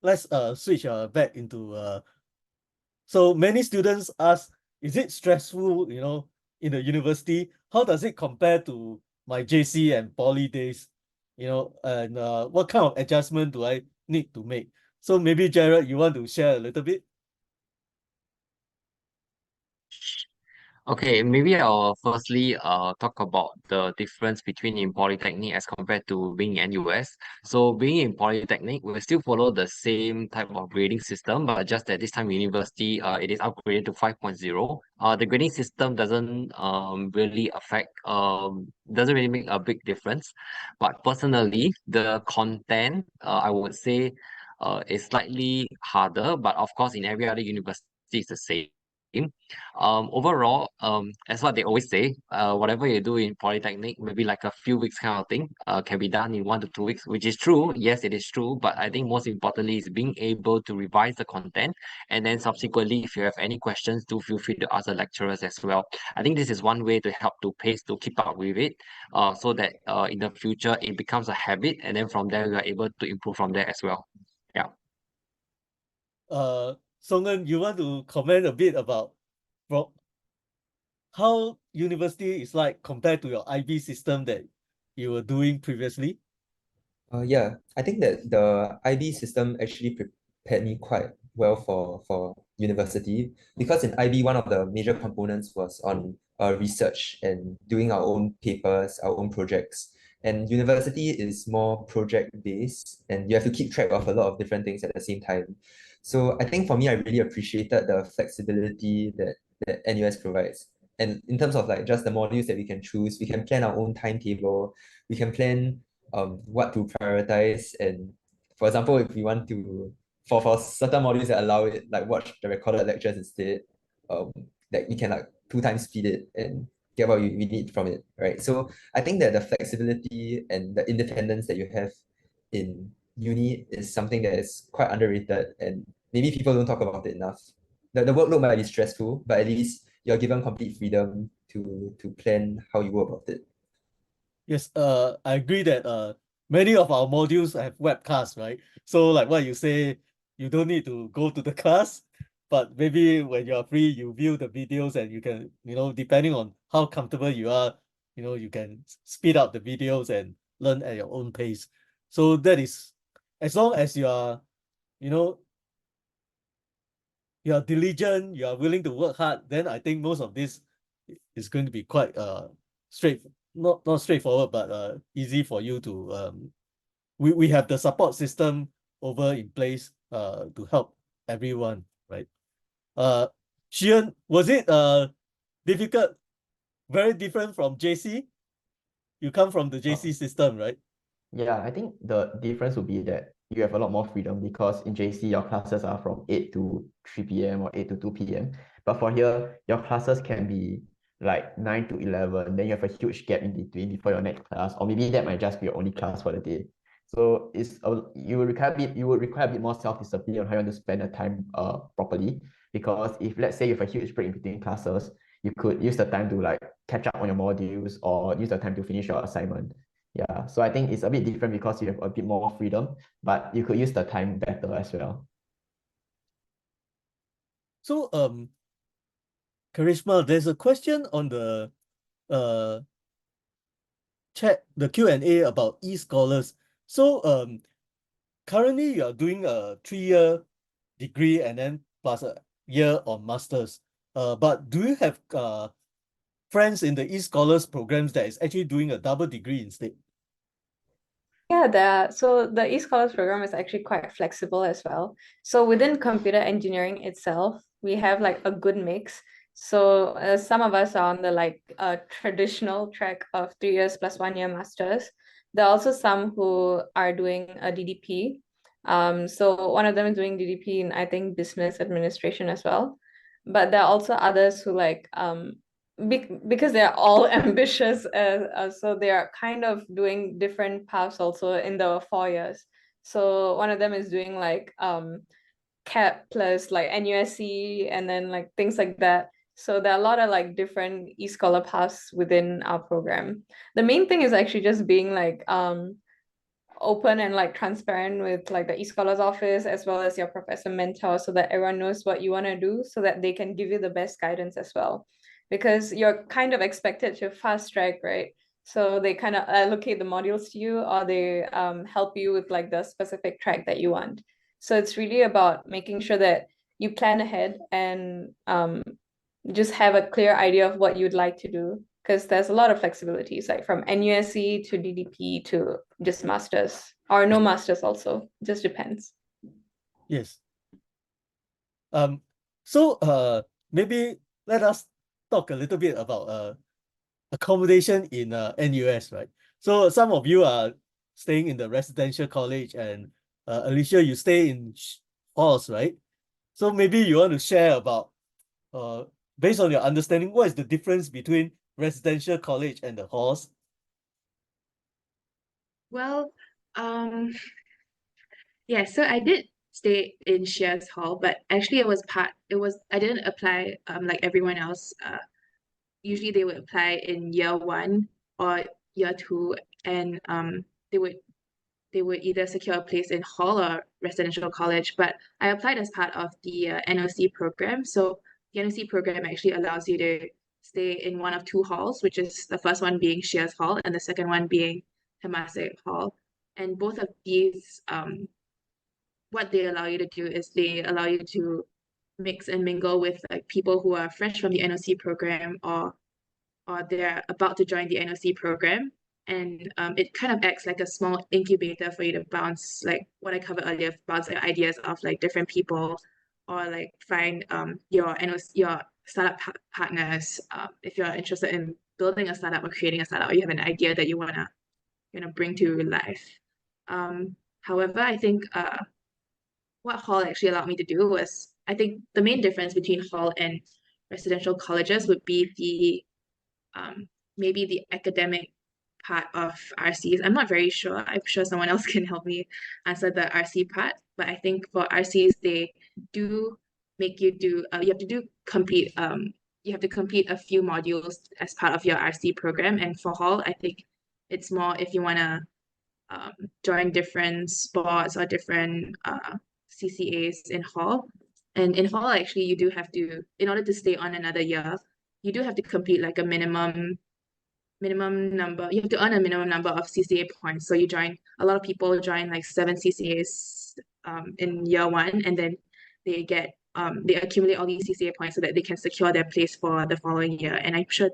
let's switch back into so many students ask, is it stressful, in the university? How does it compare to my JC and poly days? And what kind of adjustment do I need to make? So maybe Jared, you want to share a little bit? Okay, maybe I'll firstly talk about the difference between in Polytechnic as compared to being in NUS. So being in Polytechnic, we still follow the same type of grading system, but just that this time university it is upgraded to 5.0. The grading system doesn't really make a big difference. But personally, the content I would say is slightly harder, but of course in every other university it's the same. Overall, as what they always say, whatever you do in Polytechnic, maybe like a few weeks kind of thing, can be done in 1 to 2 weeks, which is true. Yes, it is true. But I think most importantly is being able to revise the content. And then subsequently, if you have any questions, do feel free to ask the lecturers as well. I think this is one way to help to pace to keep up with it, so that in the future it becomes a habit. And then from there, we are able to improve from there as well. Yeah. Songen, you want to comment a bit about from how university is like compared to your IB system that you were doing previously? Yeah, I think that the IB system actually prepared me quite well for university, because in IB one of the major components was on research and doing our own papers, our own projects. And university is more project based, and you have to keep track of a lot of different things at the same time. So I think for me, I really appreciated the flexibility that NUS provides. And in terms of like just the modules that we can choose, we can plan our own timetable, we can plan what to prioritize. And for example, if we want to, for certain modules that allow it, like watch the recorded lectures instead, um that we can like 2 times speed it and get what we need from it, right? So I think that the flexibility and the independence that you have in uni is something that is quite underrated, and maybe people don't talk about it enough. The workload might be stressful, but at least you're given complete freedom to plan how you go about it. Yes, I agree that many of our modules have webcasts, right? So like what you say, you don't need to go to the class, but maybe when you are free, you view the videos and you can, depending on how comfortable you are, you can speed up the videos and learn at your own pace. So that is, as long as you know, you are diligent, you are willing to work hard, then I think most of this is going to be quite straight, not straightforward, but easy for you to we have the support system over in place to help everyone, right? Uh Xian, was it difficult, very different from JC? You come from the JC system, right? Yeah, I think the difference would be that you have a lot more freedom, because in JC your classes are from 8 to 3 p.m. or 8 to 2 p.m. But for here, your classes can be like 9 to 11, then you have a huge gap in between before your next class, or maybe that might just be your only class for the day. So you would require a bit more self-discipline on how you want to spend the time properly. Because if let's say you have a huge break in between classes, you could use the time to like catch up on your modules or use the time to finish your assignment. Yeah, so I think it's a bit different because you have a bit more freedom, but you could use the time better as well. So Karishma, there's a question on the uh chat, the Q&A about e-scholars. So currently you are doing a 3-year degree and then plus a year on masters. But do you have friends in the e-scholars programs that is actually doing a double degree instead? Yeah, so the e-scholars program is actually quite flexible as well. So within computer engineering itself, we have like a good mix. So some of us are on the like traditional track of 3 years plus 1 year masters. There are also some who are doing a DDP. So one of them is doing DDP in I think business administration as well. But there are also others who like because they're all ambitious, so they are kind of doing different paths also in the 4 years. So one of them is doing like CAP plus like NUSC and then like things like that. So there are a lot of like different e-scholar paths within our program. The main thing is actually just being like open and like transparent with like the e-scholars office as well as your professor mentor, so that everyone knows what you want to do, so that they can give you the best guidance as well, because you're kind of expected to fast track, right? So they kind of allocate the modules to you, or they help you with like the specific track that you want. So it's really about making sure that you plan ahead and just have a clear idea of what you'd like to do, because there's a lot of flexibilities, like from NUSC to DDP to just masters or no masters also. Just depends. Yes. So maybe let us talk a little bit about accommodation in NUS, right? So some of you are staying in the residential college, and Alicia, you stay in halls, right? So maybe you want to share about uh based on your understanding, what is the difference between residential college and the halls? Well, yeah, so I did stay in Shears Hall, but actually I didn't apply like everyone else. Usually they would apply in year one or year two, and they would they would either secure a place in hall or residential college. But I applied as part of the NOC program. So the NOC program actually allows you to stay in one of two halls, which is the first one being Shears Hall and the second one being Temasek Hall. And both of these, what they allow you to do is they allow you to mix and mingle with like people who are fresh from the NOC program, or they're about to join the NOC program. And it kind of acts like a small incubator for you to bounce, like what I covered earlier, bounce ideas off like different people, or like find your NOC, your startup partners. If you're interested in building a startup or creating a startup, or you have an idea that you wanna bring to life. However, I think what Hall actually allowed me to do was, I think the main difference between Hall and residential colleges would be the maybe the academic part of RCs. I'm not very sure. I'm sure someone else can help me answer the RC part. But I think for RCs, they do make you do, you have to do complete, you have to complete a few modules as part of your RC program. And for Hall, I think it's more if you want to join different sports or different CCAs in Hall. And in Hall, actually, you do have to, in order to stay on another year, you do have to complete like a minimum number. You have to earn a minimum number of CCA points. So you join, a lot of people join like 7 CCAs in year one, and then they accumulate all these CCA points so that they can secure their place for the following year. And I'm sure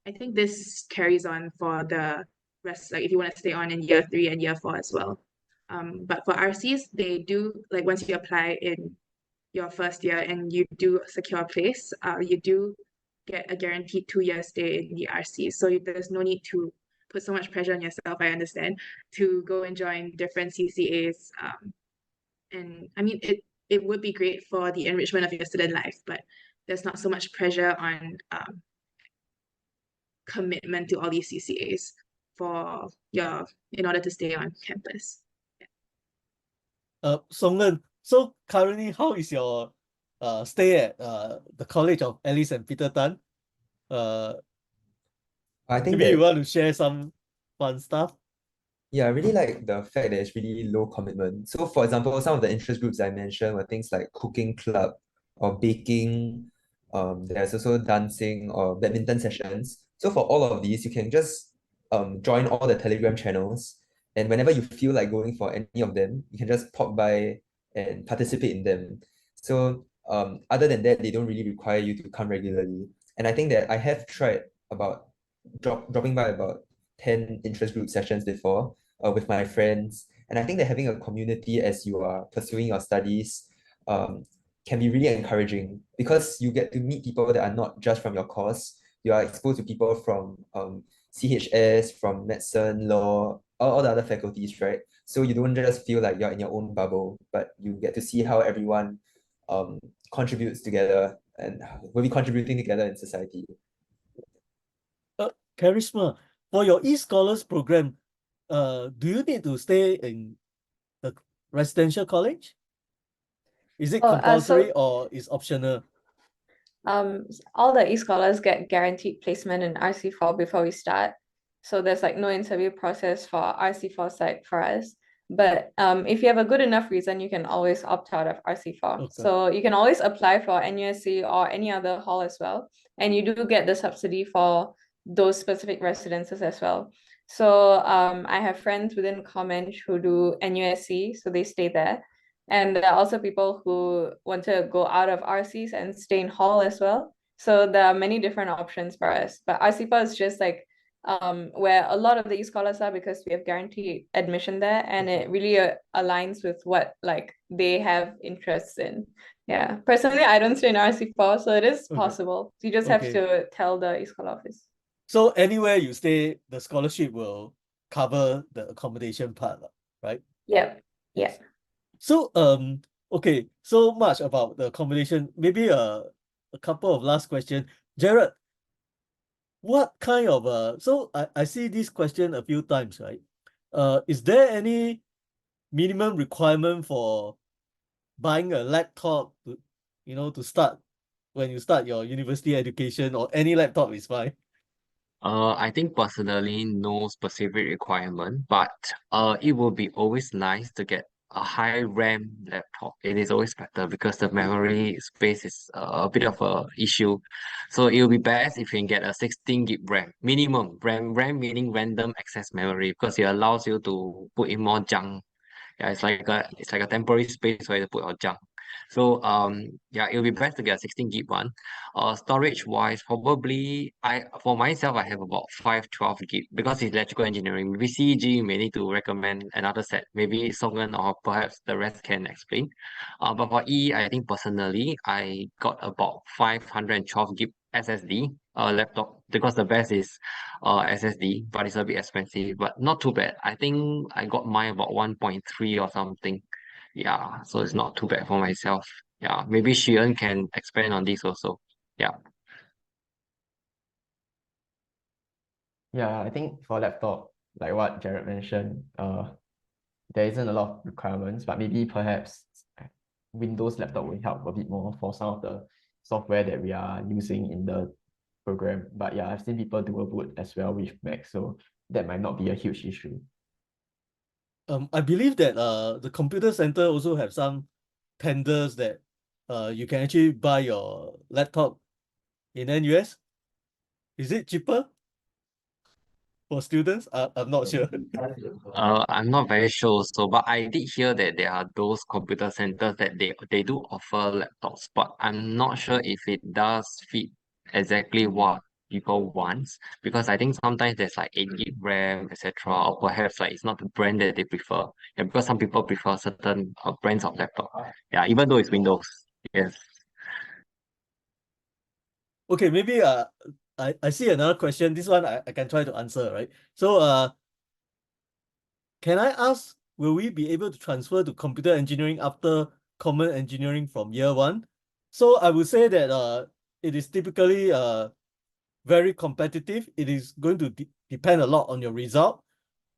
I think this carries on for the rest, like if you want to stay on in year 3 and year 4 as well. But for RCs, they do, like once you apply in your first year and you do secure a place, you do get a guaranteed 2-year stay in the RC. So there's no need to put so much pressure on yourself, I understand, to go and join different CCAs. And I mean, it would be great for the enrichment of your student life, but there's not so much pressure on commitment to all these CCAs in order to stay on campus. Songlen, so currently how is your stay at the College of Alice and Peter Tan? I think Maybe you that, want to share some fun stuff? yeah, I really like the fact that it's really low commitment. So for example, some of the interest groups I mentioned were things like cooking club or baking. There's also dancing or badminton sessions. So for all of these, you can just join all the Telegram channels. And whenever you feel like going for any of them, you can just pop by and participate in them. So other than that, they don't really require you to come regularly. And I think that I have tried about dropping by about 10 interest group sessions before with my friends. And I think that having a community as you are pursuing your studies can be really encouraging because you get to meet people that are not just from your course. You are exposed to people from CHS, from medicine, law, all the other faculties, right? So you don't just feel like you're in your own bubble, but you get to see how everyone contributes together and will be contributing together in society. Charisma, for your e-scholars program, do you need to stay in the residential college? Is it compulsory or is optional? All the e-scholars get guaranteed placement in RC4 before we start. So there's like no interview process for RC4 side for us. But if you have a good enough reason, you can always opt out of RC4. Okay. So you can always apply for NUSC or any other hall as well. And you do get the subsidy for those specific residences as well. So I have friends within Common who do NUSC, so they stay there. And there are also people who want to go out of RCs and stay in hall as well. So there are many different options for us. But RCPA is just like where a lot of the e-scholars are because we have guaranteed admission there, and it really aligns with what like they have interests in. Yeah. Personally, I don't stay in RC4, so it is possible. You just have to tell the e-scholar office. So anywhere you stay, the scholarship will cover the accommodation part, right? Yep. Yeah. So okay, so much about the accommodation. Maybe a couple of last questions. Jared, what kind of so I see this question a few times, right? Is there any minimum requirement for buying a laptop to, to start when you start your university education, or any laptop is fine? I think personally no specific requirement, but it will be always nice to get a high RAM laptop, it is always better because the memory space is a bit of a issue. So it will be best if you can get a 16 gig RAM minimum. RAM meaning random access memory because it allows you to put in more junk. Yeah, it's like a temporary space where you put your junk. So yeah, it'll be best to get a 16 gig one. Storage wise, probably for myself I have about 512 gig because it's electrical engineering. Maybe CEG you may need to recommend another set. Maybe Songan or perhaps the rest can explain. But for I think personally I got about 512 gig SSD laptop because the best is SSD, but it's a bit expensive, but not too bad. I think I got mine about 1.3 or something. Yeah, so it's not too bad for myself. Yeah, maybe Shion can expand on this also. Yeah. Yeah, I think for laptop, like what Jared mentioned, there isn't a lot of requirements, but maybe perhaps Windows laptop will help a bit more for some of the software that we are using in the program. But yeah, I've seen people dual boot as well with Mac, so that might not be a huge issue. I believe that the computer center also have some tenders that you can actually buy your laptop in NUS. Is it cheaper for students? I'm not sure. I'm not very sure so, but I did hear that there are those computer centers that they do offer laptops, but I'm not sure if it does fit exactly what people want because I think sometimes there's like 8 gig RAM, etc. Or perhaps like it's not the brand that they prefer. Yeah, because some people prefer certain brands of laptop. Yeah, even though it's Windows. Yes. Okay, maybe I see another question. This one I can try to answer, right? So can I ask, will we be able to transfer to computer engineering after common engineering from year one? So I would say that it is typically very competitive. It is going to depend a lot on your result.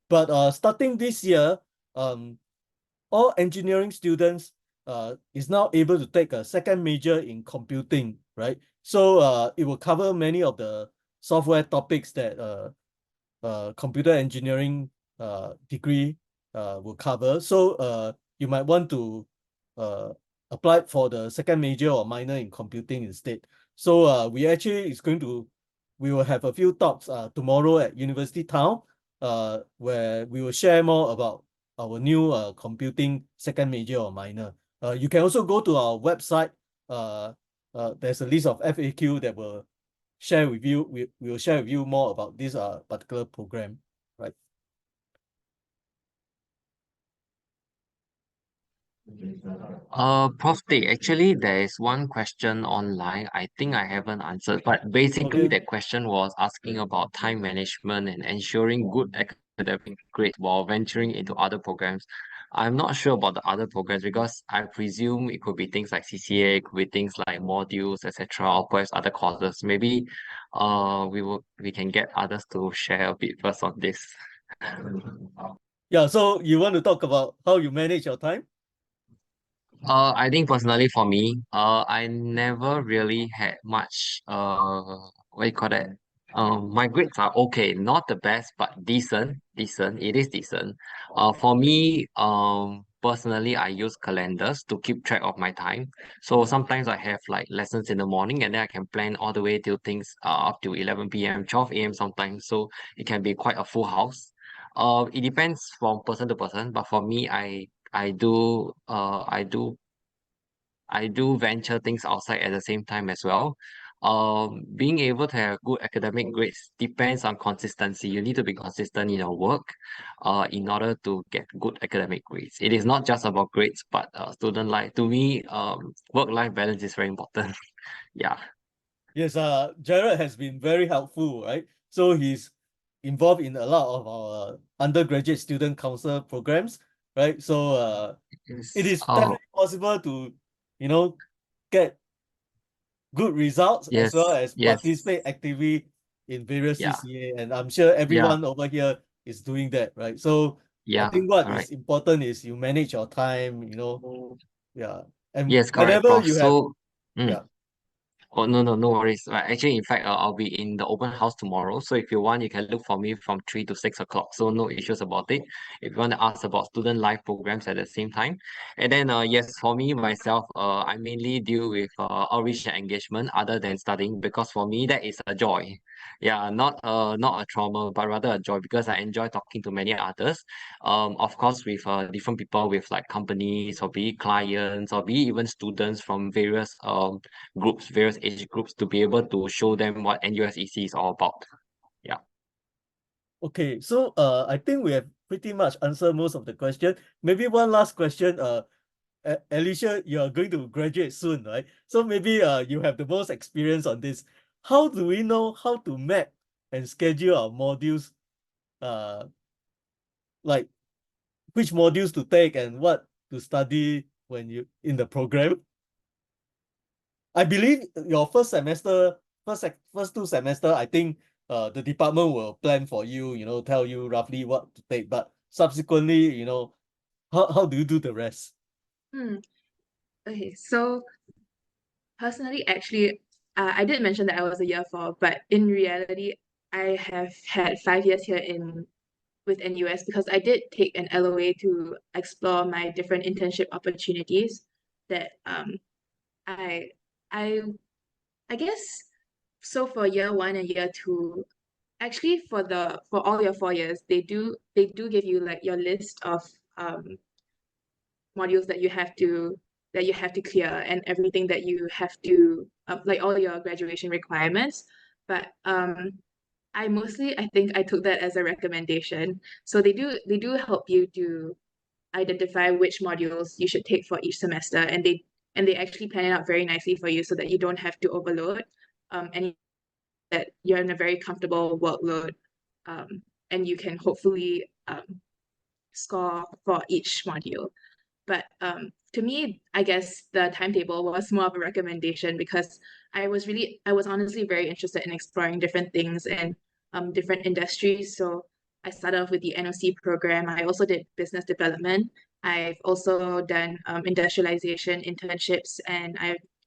But starting this year, um, all engineering students is now able to take a second major in computing, right? So it will cover many of the software topics that computer engineering degree will cover. So you might want to uh, apply for the second major or minor in computing instead. So we will have a few talks tomorrow at University Town where we will share more about our new computing second major or minor. You can also go to our website. Uh, there's a list of FAQ that will share with you. We will share with you more about this particular program, right? Prof. Tay, actually, there is one question online I think I haven't answered, but basically Okay. the question was asking about time management and ensuring good academic grades while venturing into other programs. I'm not sure about the other programs because I presume it could be things like CCA, it could be things like modules, etc., or perhaps other courses. Maybe we can get others to share a bit first on this. Yeah, so you want to talk about how you manage your time? I think personally for me, I never really had much, what you call that? My grades are okay, not the best, but decent, decent. It is decent. For me, personally, I use calendars to keep track of my time. So sometimes I have like lessons in the morning, and then I can plan all the way till things up to 11 p.m., 12 a.m. sometimes. So it can be quite a full house. It depends from person to person, but for me, I do venture things outside at the same time as well. Being able to have good academic grades depends on consistency. You need to be consistent in your work, in order to get good academic grades. It is not just about grades, but student life. To me, work-life balance is very important. Yeah. Yes, Jared has been very helpful, right? So he's involved in a lot of our undergraduate student council programs, right? So it Yes. is definitely possible to, you know, get good results as well Yes. as Yes. participate actively in various Yeah. CCA. And I'm sure Yeah. everyone over here is doing that, right? So I Yeah. think what is Correct. important is you manage your time, yeah. And Yes. Correct, whenever Prof. you have, So, mm, yeah. Oh, no worries. Actually, in fact, I'll be in the open house tomorrow. So if you want, you can look for me from 3 to 6 o'clock. So no issues about it. If you want to ask about student life programs at the same time. And then, yes, for me, myself, I mainly deal with outreach and engagement other than studying, because for me, that is a joy. Yeah, not a trauma, but rather a joy, because I enjoy talking to many others. Of course, with different people, with like companies, or be it clients, or be it even students from various groups, various age groups, to be able to show them what NUS ECE is all about. Yeah. Okay, so I think we have pretty much answered most of the question. Maybe one last question. Alicia, you are going to graduate soon, right? So maybe you have the most experience on this. How do we know how to map and schedule our modules? Like which modules to take and what to study when you in the program? I believe your first semester, first two semester, I think the department will plan for you, tell you roughly what to take. But subsequently, how do you do the rest? Hmm. Okay, so personally, actually, I did mention that I was a year four, but in reality, I have had 5 years here in with NUS because I did take an LOA to explore my different internship opportunities that I I I guess so for year one and year two, actually for all your 4 years, they do give you like your list of um modules that you have to clear and everything that you have to like all your graduation requirements. But I think I took that as a recommendation. So they do help you to identify which modules you should take for each semester, and they actually plan it out very nicely for you so that you don't have to overload and that you're in a very comfortable workload, and you can hopefully score for each module. But to me, I guess the timetable was more of a recommendation because I was honestly very interested in exploring different things and different industries. So I started off with the NOC program. I also did business development. I've also done industrialization internships, and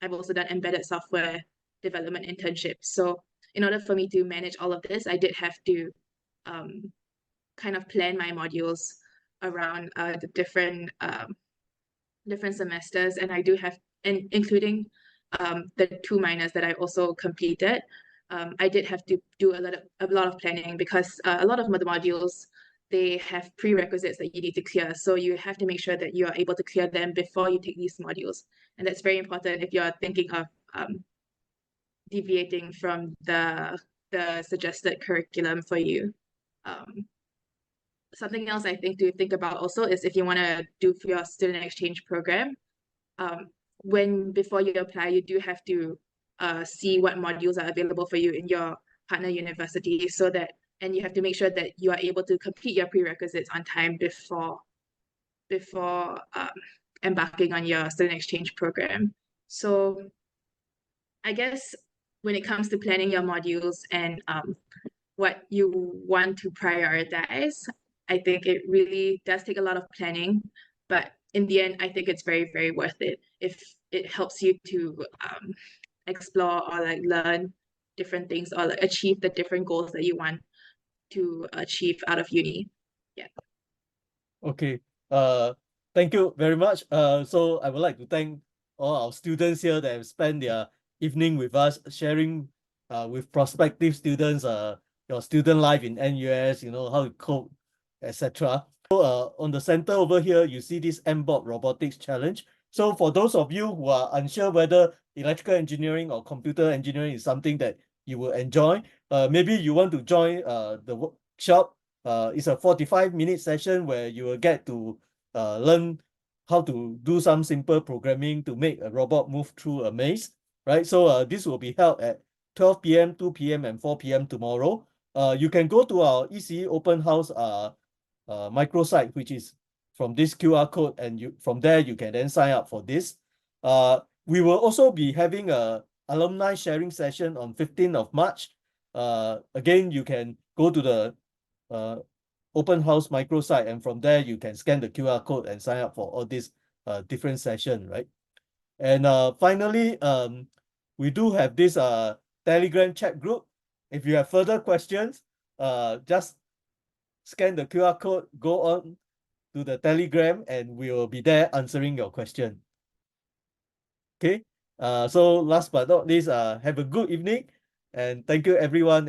I've also done embedded software development internships. So in order for me to manage all of this, I did have to um, kind of plan my modules around the different semesters, and I do have, and including the two minors that I also completed. I did have to do a lot of planning because a lot of the modules, they have prerequisites that you need to clear. So you have to make sure that you are able to clear them before you take these modules, and that's very important if you're thinking of deviating from the suggested curriculum for you. Um, Something else I think to think about also is if you want to do for your student exchange program, um, when before you apply, you do have to see what modules are available for you in your partner university so that, and you have to make sure that you are able to complete your prerequisites on time before embarking on your student exchange program. So I guess when it comes to planning your modules and what you want to prioritize, I think it really does take a lot of planning, but in the end, I think it's very, very worth it if it helps you to explore or like learn different things or like achieve the different goals that you want to achieve out of uni. Yeah. Okay. Thank you very much. So I would like to thank all our students here that have spent their evening with us, sharing with prospective students your student life in NUS, how to cope, etc. So on the center over here, you see this MBOT robotics challenge. So for those of you who are unsure whether electrical engineering or computer engineering is something that you will enjoy, maybe you want to join the workshop. It's a 45-minute session where you will get to learn how to do some simple programming to make a robot move through a maze, right? So this will be held at 12 p.m., 2 p.m., and 4 p.m. tomorrow. You can go to our ECE open house microsite, which is from this QR code, and from there you can then sign up for this. We will also be having a alumni sharing session on 15th of March. Again, you can go to the open house microsite, and from there you can scan the QR code and sign up for all these different sessions, right? And finally, we do have this Telegram chat group. If you have further questions, just scan the QR code, go on to the Telegram, and we will be there answering your question. Okay. So last but not least, have a good evening, and thank you everyone.